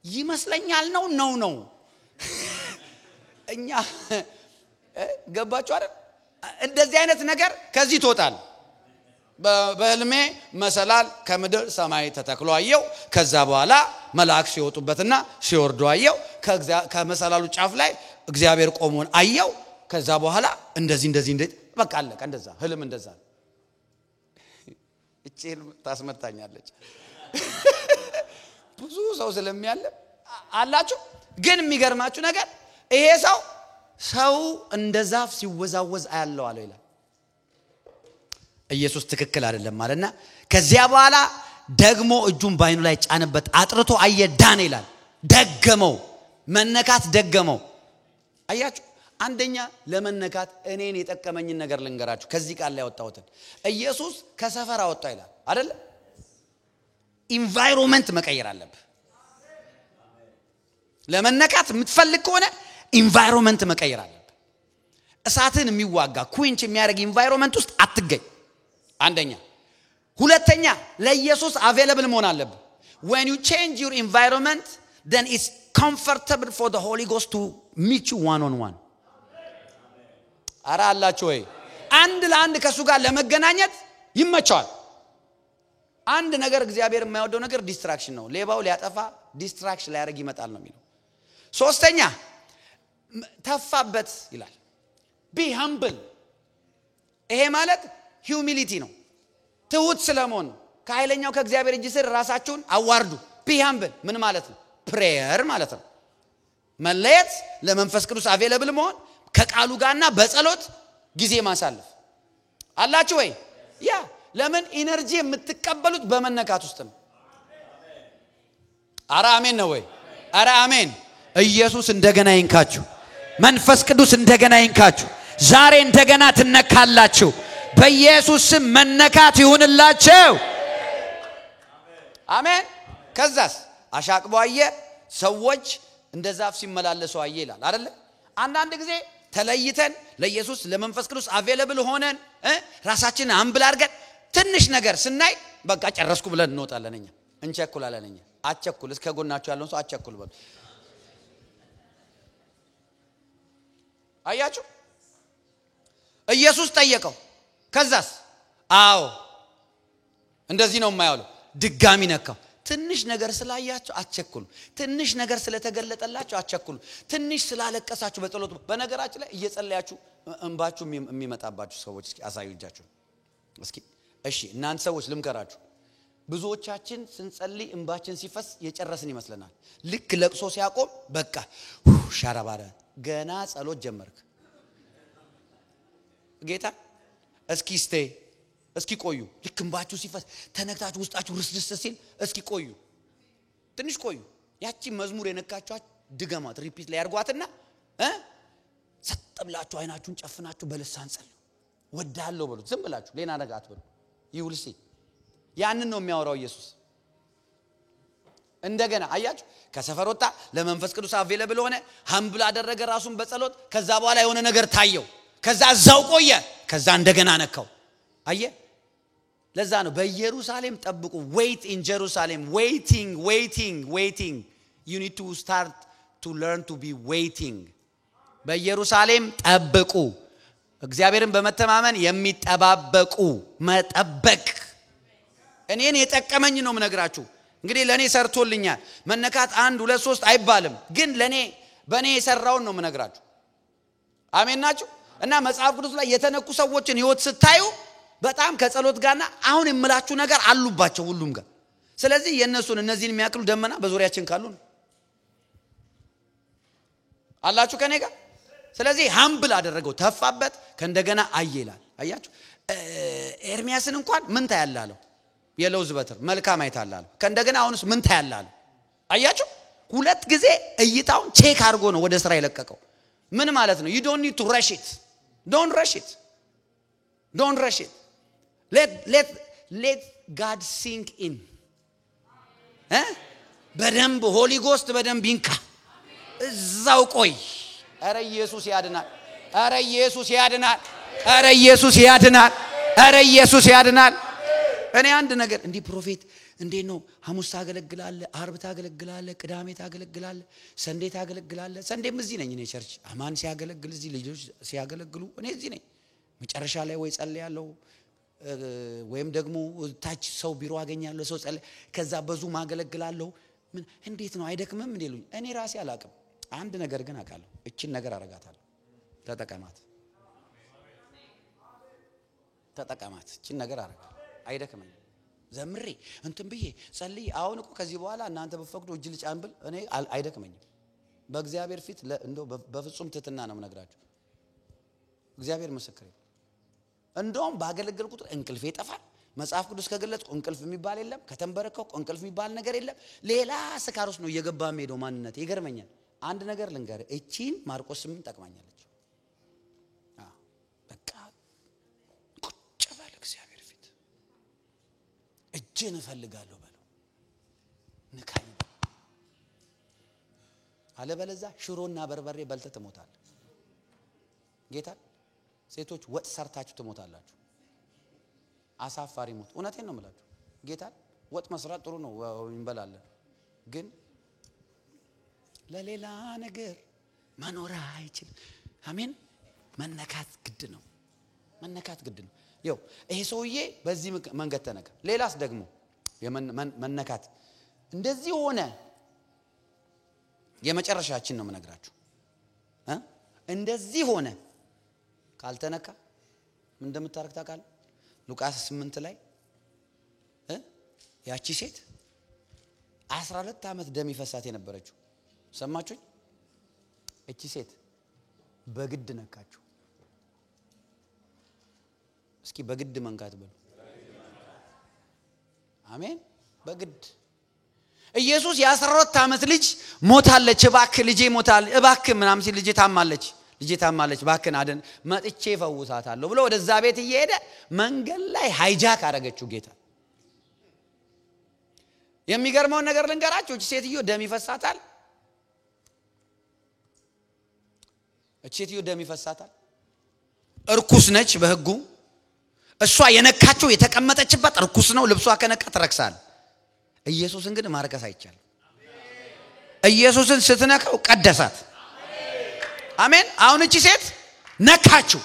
ይመስለኛል ነው እኛ ገባችሁ አይደል እንደዚህ አይነት ነገር ከዚህ ተወጣል በህልሜ መሰላል ከምድር ሰማይ ተተክሎ አየው ከዛ በኋላ መላእክት ሲወጡበትና ሲወርዱ አየው ከመሰላሉ ጫፍ ላይ እግዚአብሔር ቆሞን አየው ከዛ በኋላ እንደዚህ በቃ አለቀ እንደዛ ህልም እንደዛ እቺ ህልም ታስመታኛለች ብዙ ሰው ስለሚያለ አላችሁ ግን የሚገርማችሁ ነገር ይሄ ሰው እንደዛፍ ሲወዛወዝ አያለው አለ ይላል ኢየሱስ ትክክል አይደለም ማለትና ከዚያ በኋላ ደግሞ እጁን ባይኑ ላይ ጫነበት አጥርቶ አየ ዳን ይላል ደገመው መነካት ደገመው አያችሁ አንደኛ ለመነካት እኔን የጠቀመኝ ነገር ልንገራችሁ ከዚህ ቃል ላይ ያወጣሁት ኢየሱስ ከሰፈር አወጣው ይላል አይደል ኢንቫይሮንመንት መቀየር አለበት ለመነካት የምትፈልግ ከሆነ ኢንቫይሮንመንት መቀየር አለበት እሳትን የሚዋጋ ኩንች የሚያደርግ ኢንቫይሮንመንት ውስጥ አትገኝ አንደኛ ሁለተኛ ለኢየሱስ አቬለብል መሆን አለበት when you change your environment then it's comfortable for the Holy Ghost to meet you one on one አራ አላችሁ ወይ አንድ ለአንድ ከሱ ጋር ለመገናኘት ይመቻል አንድ ነገር እግዚአብሔር የማይወደው ነገር ዲስትራክሽን ነው ሌባው ሊያጠፋ ዲስትራክሽን ላይ ያረግ ይመጣል ነው የሚለው ሶስተኛ ተፋበት ይላል be humble ይሄ ማለት humility ነው ትሁት ስለመሆን ከኃይለኛው ከእግዚአብሔር እጅ ስር ራሳችሁን አዋርዱ be humble ምን ማለት ነው prayer ማለት ነው መለየት ለመንፈስ ቅዱስ አቬለብል መሆን ከቃሉ ጋርና በጸሎት ጊዜ ማሳለፍ አላችሁ ወይ ያ ለምን ኢነርጂ የምትቀበሉት በመነካት ውስጥ ነው አራ አሜን ነው ወይ አራ አሜን ኢየሱስ እንደገና ይንካችሁ መንፈስ ቅዱስ እንደገና ይንካችሁ ዛሬ እንደገና ትነካላችሁ በኢየሱስ ስም መነካት ይሁንላችሁ አሜን ከዛስ አሻቅቦ አየ ሰዎች እንደዛፍ ሲመላለሱ አየ ይላል አይደል አንዳንድ ጊዜ ተለይተን ለኢየሱስ ለመንፈስ ቅዱስ አቬለብል ሆነን ራሳችንን አምብል አድርገን ትንሽ ነገር ስናይ በቃ ጨረስኩ ብለን እንወጣለን እኛ እንቸኩላለን እኛ አቸኩል እስከ ጎናችሁ ያለውን ሰው አቸኩል በሉ አያችሁ ኢየሱስ ጠየቀው ከዛስ አዎ እንደዚህ ነው የማያለው ድጋሚ ነካው ትንሽ ነገር ስላያችሁ አቸኩሉ ትንሽ ነገር ስለተገለጠላችሁ አቸኩሉ ትንሽ ስላለቀሳችሁ በጸሎት በነገራችን ላይ እየጸለያችሁ እንባችሁ የሚመጣባችሁ ሰዎች እስኪ አሳዩጃችሁ እስኪ እሺ እናንተ ሰዎች ልምከራችሁ ብዙዎቻችን ስንጸልይ እንባችን ሲፈስ የጨረስን ይመስለናል ልክ ለቅሶ ሲያቆም በቃ ሻራባራ ገና ጸሎት ጀመርክ ጌታ እስኪ ቆዩ ልክ እንባችሁ ሲፈስ ተነክታችሁ ውስጣችሁ ርስርስ ሲል እስኪ ቆዩ ትንሽ ቆዩ ያቺ መዝሙር የነካችኋት ድገማት ሪፒት ላይ አርጓትና ሰጥብላችሁ አይናችሁን ጨፍናችሁ በልሳን ጸልዩ ወዳለው በሉት ዝም ብላችሁ ሌላ ነገር አትበሉ ይውልሲ ያንን ነው የሚያወራው ኢየሱስ እንደገና አያችሁ ከሰፈር ወጣ ለመንፈስ ቅዱስ አቬለብል ሆነ ሀምብል አደረገ ራሱን በጸሎት ከዛ በኋላ የሆነ ነገር ታየው ከዛ ዛው ቆየ ከዛ እንደገና ነካው አየ ለዛ ነው በኢየሩሳሌም ጠብቁ wait in Jerusalem waiting you need to start to learn to be waiting በኢየሩሳሌም ጠብቁ እግዚአብሔርን በመተማመን የሚጠባበቁ መጠበቅ እኔን የጠቀመኝ ነው ምነግራችሁ። እንግዲህ ለኔ ሰርቶልኛል። መነካት 1 2 3 አይባልም፣ ግን ለኔ በኔ የሰራውን ነው ምነግራችሁ። አሜን ናችሁ? እና መጽሐፍ ቅዱስ ላይ የተነኩ ሰዎችን ህይወት ስታዩ በጣም ከጸሎት ጋርና አሁን የምላችሁ ነገር አሉባቸው ሁሉም ጋር። ስለዚህ የነሱን እነዚህን የሚያክሉ ደመና በዙሪያችን ካሉ ነው አላችሁ ከኔ ጋር። ስለዚህ ሃምብል አደረገው፣ ተፋበት፣ ከእንደገና አየላል። አያችሁ ኤርሚያስን እንኳን ምን ታያላለው? የለውዝ በትር መልካም አይታላለው። ከእንደገና አሁንስ ምን ታያላለው? አያችሁ 2 ጊዜ እይታውን ቼክ አድርጎ ነው ወደ ስራ የለቀቀው። ምን ማለት ነው? you don't need to rush it. don't rush it. let God sink in. በደንብ ሆሊ ጎስት በደንብ ይንካ፣ እዛው ቆይ። አረ ኢየሱስ ያድናል። አረ ኢየሱስ ያድናል። አረ ኢየሱስ ያድናል። አረ ኢየሱስ ያድናል። እኔ አንድ ነገር እንዲህ ፕሮፌት እንዴት ነው ሐሙስ ታገለግላለህ፣ አርብ ታገለግላለህ፣ ቅዳሜ ታገለግላለህ፣ ሰንዴ ታገለግላለህ? ሰንዴም እዚህ ነኝ እኔ ቸርች። አማን ሲያገለግል እዚህ፣ ልጆች ሲያገለግሉ እኔ እዚህ ነኝ። መጨረሻ ላይ ወይ ጸልያለሁ ወይም ደግሞ ታች ሰው ቢሮ አገኛለሁ፣ ሰው ጸልይ፣ ከዛ በዙም አገለግላለሁ። ምን እንዴት ነው አይደክምም እንዴ ሉኝ። እኔ ራሴ አላቅም። አንድ ነገር ግን አውቃለሁ፣ እቺን ነገር አረጋታለሁ። ተጠቀማት። እቺን ነገር አረጋለሁ፣ አይደክመኝም። ዘምሬ እንትን ብዬ ጸልይ። አሁን እኮ ከዚህ በኋላ እናንተ በፈቅዶ እጅ ልጫን ብል እኔ አይደክመኝም። በእግዚአብሔር ፊት እንደው በፍጹም ትትና ነው የምነግራችሁ። እግዚአብሔር ምስክሬ። እንደውም ባገለግል ቁጥር እንቅልፍ ይጠፋል። መጽሐፍ ቅዱስ ከገለጽኩ እንቅልፍ የሚባል የለም። ከተንበረከኩ እንቅልፍ የሚባል ነገር የለም። ሌላ ስካር ውስጥ ነው እየገባ ሄደው ማንነት ይገርመኛል። አንድ ነገር ልንገር፣ እቺን ማርቆስ 8 ጠቅማኛለች። በቃ ቁጭ በል እግዚአብሔር ፊት እጄን እፈልጋለሁ በለው፣ ንካኝ። አለበለዚያ ሽሮና በርበሬ በልተህ ትሞታለህ። ጌታ ሴቶች ወጥ ሰርታችሁ ትሞታላችሁ። አሳፋሪ ሞት። እውነቴን ነው የምላችሁ። ጌታ ወጥ መስራት ጥሩ ነው እንበላለን፣ ግን ለሌላ ነገር መኖር አይችልም። አሜን። መነካት ግድ ነው። መነካት ግድ ነው። ይኸው ይሄ ሰውዬ በዚህ መንገድ ተነካ። ሌላስ ደግሞ መነካት እንደዚህ ሆነ። የመጨረሻችን ነው የምነግራችሁ። እንደዚህ ሆነ ካልተነካ ምን እንደምታረግ ታውቃለህ? ሉቃስ 8 ላይ ያቺ ሴት 12 ዓመት ደም ይፈሳት የነበረችው ሰማችሁኝ? እቺ ሴት በግድ ነካችሁ። እስኪ በግድ መንካት በሉ። አሜን። በግድ ኢየሱስ የ12 ዓመት ልጅ ሞታለች፣ እባክህ ልጄ ሞታል፣ እባክህ ምናምን ሲል ልጄ ታማለች እባክህ አደን መጥቼ ፈውሳታለሁ ብሎ ወደዛ ቤት እየሄደ መንገድ ላይ ሃይጃክ አረገችው ጌታ። የሚገርመው ነገር ልንገራችሁ። እቺ ሴትዮ ደም ይፈሳታል። እርኩስ ነች በህጉ። እሷ የነካቸው የተቀመጠችበት እርኩስ ነው። ልብሷ ከነካ ትረክሳል። ኢየሱስን ግን ማርከስ አይቻልም። ኢየሱስን ስትነካው ቀደሳት። አሜን። አሁን እቺ ሴት ነካችሁ።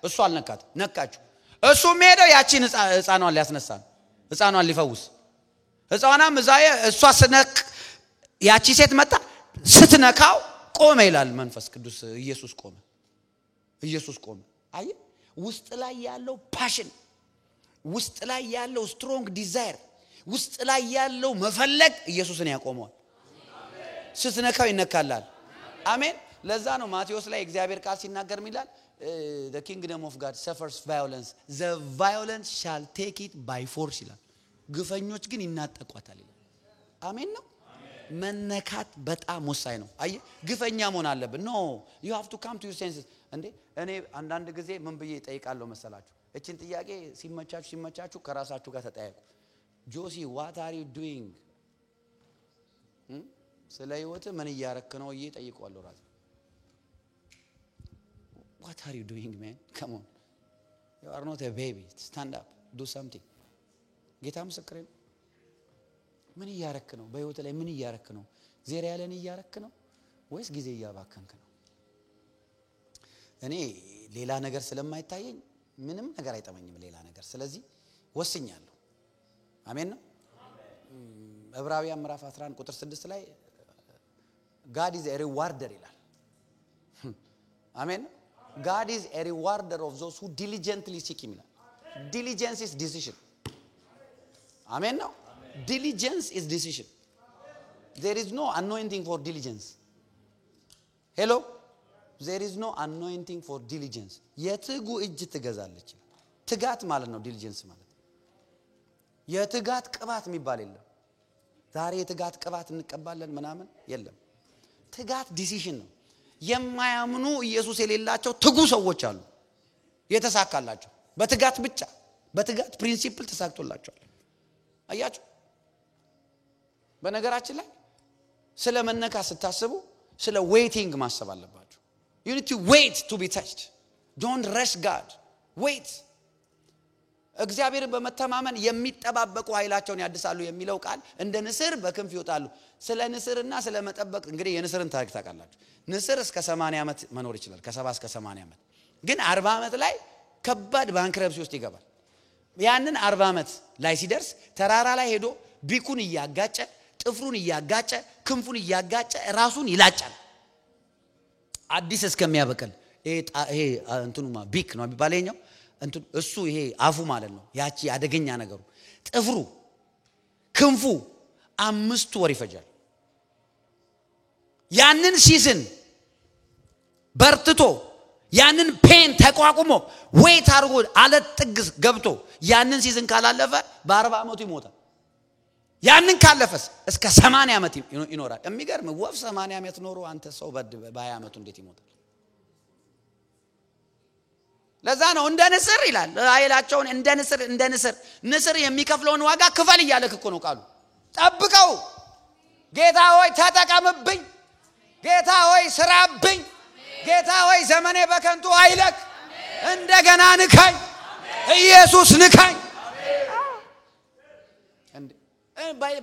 እሷ አልነካት፣ ነካችሁ። እሱ ሄደው ያቺን ህፃኗን ሊያስነሳ ነው፣ ህፃኗን ሊፈውስ። ህፃኗም እሷ ስነክ ያቺ ሴት መጣ ስትነካው ቆመ ይላል መንፈስ ቅዱስ። ኢየሱስ ቆመ። አይ ውስጥ ላይ ያለው ፓሽን፣ ውስጥ ላይ ያለው ስትሮንግ ዲዛይር፣ ውስጥ ላይ ያለው መፈለግ ኢየሱስን ያቆመዋል። ስትነካው ይነካላል። አሜን። ለዛ ነው ማቴዎስ ላይ እግዚአብሔር ቃል ሲናገር ይላል the kingdom of God suffers violence, the violent shall take it by force ይላል። ግፈኞች ግን ይናጠቋታል ይላል። አሜን ነው። መነካት በጣም ወሳኝ ነው። አይ ግፈኛ መሆን አለብን። ኖ you have to come to your senses። እንዴ እኔ አንዳንድ ጊዜ ምን ብዬ ጠይቃለሁ መሰላችሁ? እቺን ጥያቄ ሲመቻችሁ ከራሳችሁ ጋር ተጠያየቁ። ጆሲ what are you doing? ስለ ህይወት ምን እያረክ ነው እየጠይቀዋለሁ ራስ። what are you doing man? come on, you are not a baby. stand up, do something. ጌታ ምስክሬ ነው። ምን እያረክ ነው? በህይወት ላይ ምን እያረክ ነው? ዜራ ያለን እያረክ ነው ወይስ ጊዜ እያባከንክ ነው? እኔ ሌላ ነገር ስለማይታየኝ ምንም ነገር አይጠመኝም ሌላ ነገር ስለዚህ ወስኛለሁ አሜን ነው ዕብራውያን ምዕራፍ 11 ቁጥር 6 ላይ God is a rewarder ይላል አሜን God is a rewarder of those who diligently seek him ይላል diligence is decision አሜን ነው diligence is decision there is no anointing for diligence hello there is no anointing for diligence የትጉ እጅ ትገዛለች ትጋት ማለት ነው diligence ማለት የትጋት ቅባት የሚባል የለም ዛሬ የትጋት ቅባት እንቀባለን ምናምን የለም ትጋት ዲሲሽን ነው የማያምኑ ኢየሱስ የሌላቸው ትጉ ሰዎች አሉ የተሳካላቸው በትጋት ብቻ በትጋት ፕሪንሲፕል ተሳክቶላቸዋል አያችሁ በነገራችን ላይ ስለ መነካ ስታስቡ ስለ ዌይቲንግ ማሰብ አለባችሁ you need to wait to be touched don't rush God wait እግዚአብሔርን በመተማመን የሚጠባበቁ ኃይላቸውን ያድሳሉ የሚለው ቃል እንደ ንስር በክንፍ ይወጣሉ ስለ ንስርና ስለ መጠበቅ እንግዲህ የንስርን ታሪክ ታውቃላችሁ ንስር እስከ 80 ዓመት መኖር ይችላል ከ70 እስከ 80 ዓመት ግን 40 ዓመት ላይ ከባድ ባንክረፕሲ ውስጥ ይገባል ያንን 40 ዓመት ላይ ሲደርስ ተራራ ላይ ሄዶ ቢኩን እያጋጨ ጥፍሩን እያጋጨ ክንፉን እያጋጨ ራሱን ይላጫል አዲስ እስከሚያበቅል ይሄ እንትኑማ ቢክ ነው የሚባለኛው እንቱ እሱ ይሄ አፉ ማለት ነው ያቺ አደገኛ ነገሩ ጥፍሩ ክንፉ 5 ወር ይፈጃል ያንን ሲዝን በርትቶ ያንን ፔን ተቋቁሞ ዌት አርጎ አለት ጥግስ ገብቶ ያንን ሲዝን ካላለፈ በ40 ዓመቱ ይሞታል ያንን ካለፈስ እስከ 80 ዓመት ይኖራል የሚገርም ወፍ 80 ዓመት ኖሮ አንተ ሰው በ20 ዓመቱ እንዴት ይሞታል ለዛ ነው እንደ ንስር ይላል ኃይላቸውን እንደ ንስር የሚከፍለውን ዋጋ ክፈል ይያለክ እኮ ነው ቃሉ ጠብቀው ጌታ ሆይ ተጠቀምብኝ ጌታ ሆይ ስራብኝ ጌታ ሆይ ዘመኔ በከንቱ አይለቅ እንደገና ንካኝ ኢየሱስ ንካኝ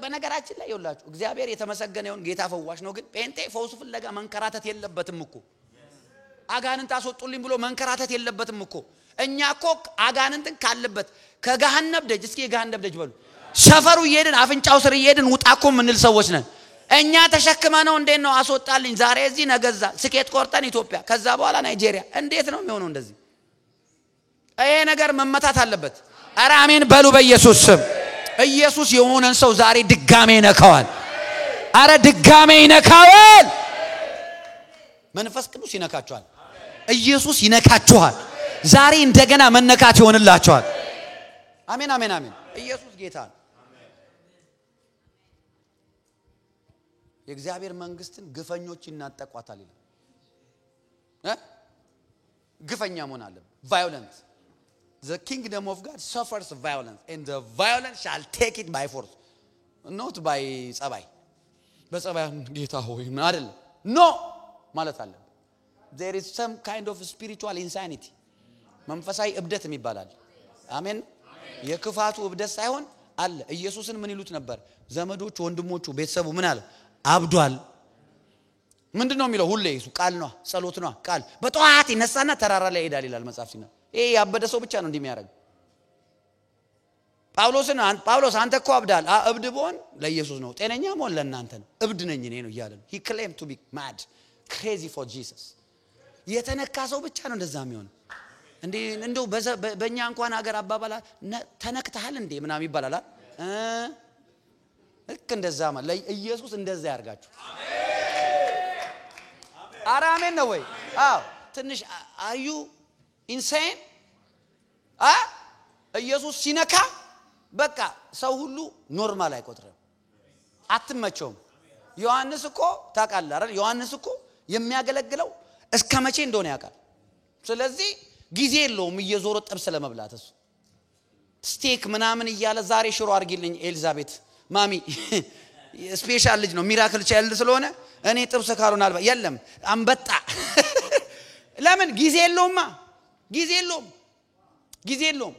በነገራችን ላይ ይውላችሁ እግዚአብሔር የተመሰገነውን ጌታ ፈዋሽ ነው ግን ጴንጤ ፈውስ ፍለጋ መንከራተት የለበትም እኮ አጋንንት አስወጡልኝ ብሎ መንከራተት የለበትም እኮ እኛ እኮ አጋንንትን ካለበት ከገሃነም ደጅ እስኪ የገሃነም ደጅ በሉ ሰፈሩ ይሄድን አፍንጫው ስር ይሄድን ውጣኮ ምንል ሰዎች ነን እኛ ተሸክመነው እንዴት ነው አስወጣልኝ ዛሬ እዚህ ነገዛ ስኬት ቆርጠን ኢትዮጵያ ከዛ በኋላ ናይጄሪያ እንዴት ነው የሚሆነው እንደዚህ ይሄ ነገር መመታት አለበት አረ አሜን በሉ በኢየሱስ ስም ኢየሱስ የሆነን ሰው ዛሬ ድጋሜ ይነካዋል አረ ድጋሜ ይነካዋል መንፈስ ቅዱስ ይነካቸዋል ኢየሱስ ይነካቸዋል ዛሬ እንደገና መነካት ይሆንላቸዋል አሜን አሜን አሜን ኢየሱስ ጌታ ነው የእግዚአብሔር መንግስትን ግፈኞች ይናጠቋታል ይላል ግፈኛ መሆን አለበት violent the kingdom of God suffers violence and the violent shall take it by force not by ጸባይ በጸባይ ጌታ ሆይ ምን አይደለም no ማለት አለ there is some kind of spiritual insanity መንፈሳዊ እብደት የሚባላል አሜን የክፋቱ እብደት ሳይሆን አለ ኢየሱስን ምን ይሉት ነበር ዘመዶቹ ወንድሞቹ ቤተሰቡ ምን አለ አብዷል ምንድነው የሚለው ሁሌ ኢየሱስ ቃል ነው ጸሎት ነው ቃል በጧት ይነሳና ተራራ ላይ ይሄዳል ይላል መጽሐፍ ሲና ይሄ ያበደ ሰው ብቻ ነው እንደሚያረግ ጳውሎስ አንተ እኮ አብዳል እብድ ቦን ለኢየሱስ ነው ጤነኛ ሞን ለእናንተ ነው እብድ ነኝ እኔ ነው ይያለ he claimed to be mad crazy for Jesus የተነካ ሰው ብቻ ነው እንደዛ የሚሆን እንዴ እንደው በእኛ እንኳን ሀገር አባባላ ተነክተሃል እንዴ ምናም ይባላል ልክ እንደዛ ማለት ለኢየሱስ እንደዛ ያርጋችሁ አሜን አሜን ነው ወይ አዎ ትንሽ are you insane ኢየሱስ ሲነካ በቃ ሰው ሁሉ ኖርማል አይቆጥርም አትመቸውም ዮሐንስ እኮ ታውቃለህ አይደል ዮሐንስ እኮ የሚያገለግለው እስከ መቼ እንደሆነ ያውቃል ስለዚህ ጊዜ የለውም እየዞረ ጥብስ ለመብላት እሱ ስቴክ ምናምን ይያለ ዛሬ ሽሮ አርጊልኝ ኤልዛቤት ማሚ ስፔሻል ልጅ ነው ሚራክል ቻይልድ ስለሆነ እኔ ጥብስ ካሉን አልባ የለም አንበጣ ለምን ጊዜ የለውም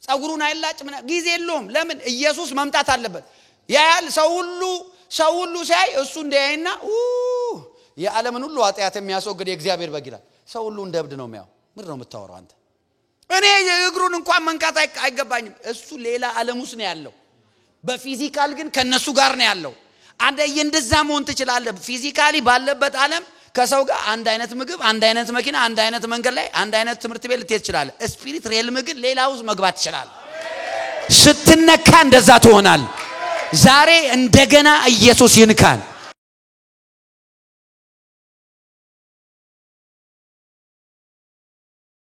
ጸጉሩን አይላጭ ምን ጊዜ የለውም ለምን ኢየሱስ መምጣት አለበት ያያል ሰው ሁሉ ሳይ እሱ እንደያይና የዓለምን ሁሉ ኃጢአት የሚያስወግድ የእግዚአብሔር በግ ይላል ሰው ሁሉ እንደብድ ነው የሚያው ምን ነው የምታወራው አንተ? እኔ እግሩን እንኳን መንካት አይገባኝም። እሱ ሌላ ዓለም ውስጥ ነው ያለው። በፊዚካል ግን ከነሱ ጋር ነው ያለው። አንተ እንደዛ መሆን ትችላለህ። ፊዚካሊ ባለበት ዓለም ከሰው ጋር አንድ አይነት ምግብ፣ አንድ አይነት መኪና፣ አንድ አይነት መንገድ ላይ፣ አንድ አይነት ትምህርት ቤት ልትሄድ ትችላለህ። ስፒሪት ሪልም ግን ሌላ ውስጥ መግባት ትችላለህ። ስትነካ እንደዛ ትሆናል። ዛሬ እንደገና ኢየሱስ ይንካል።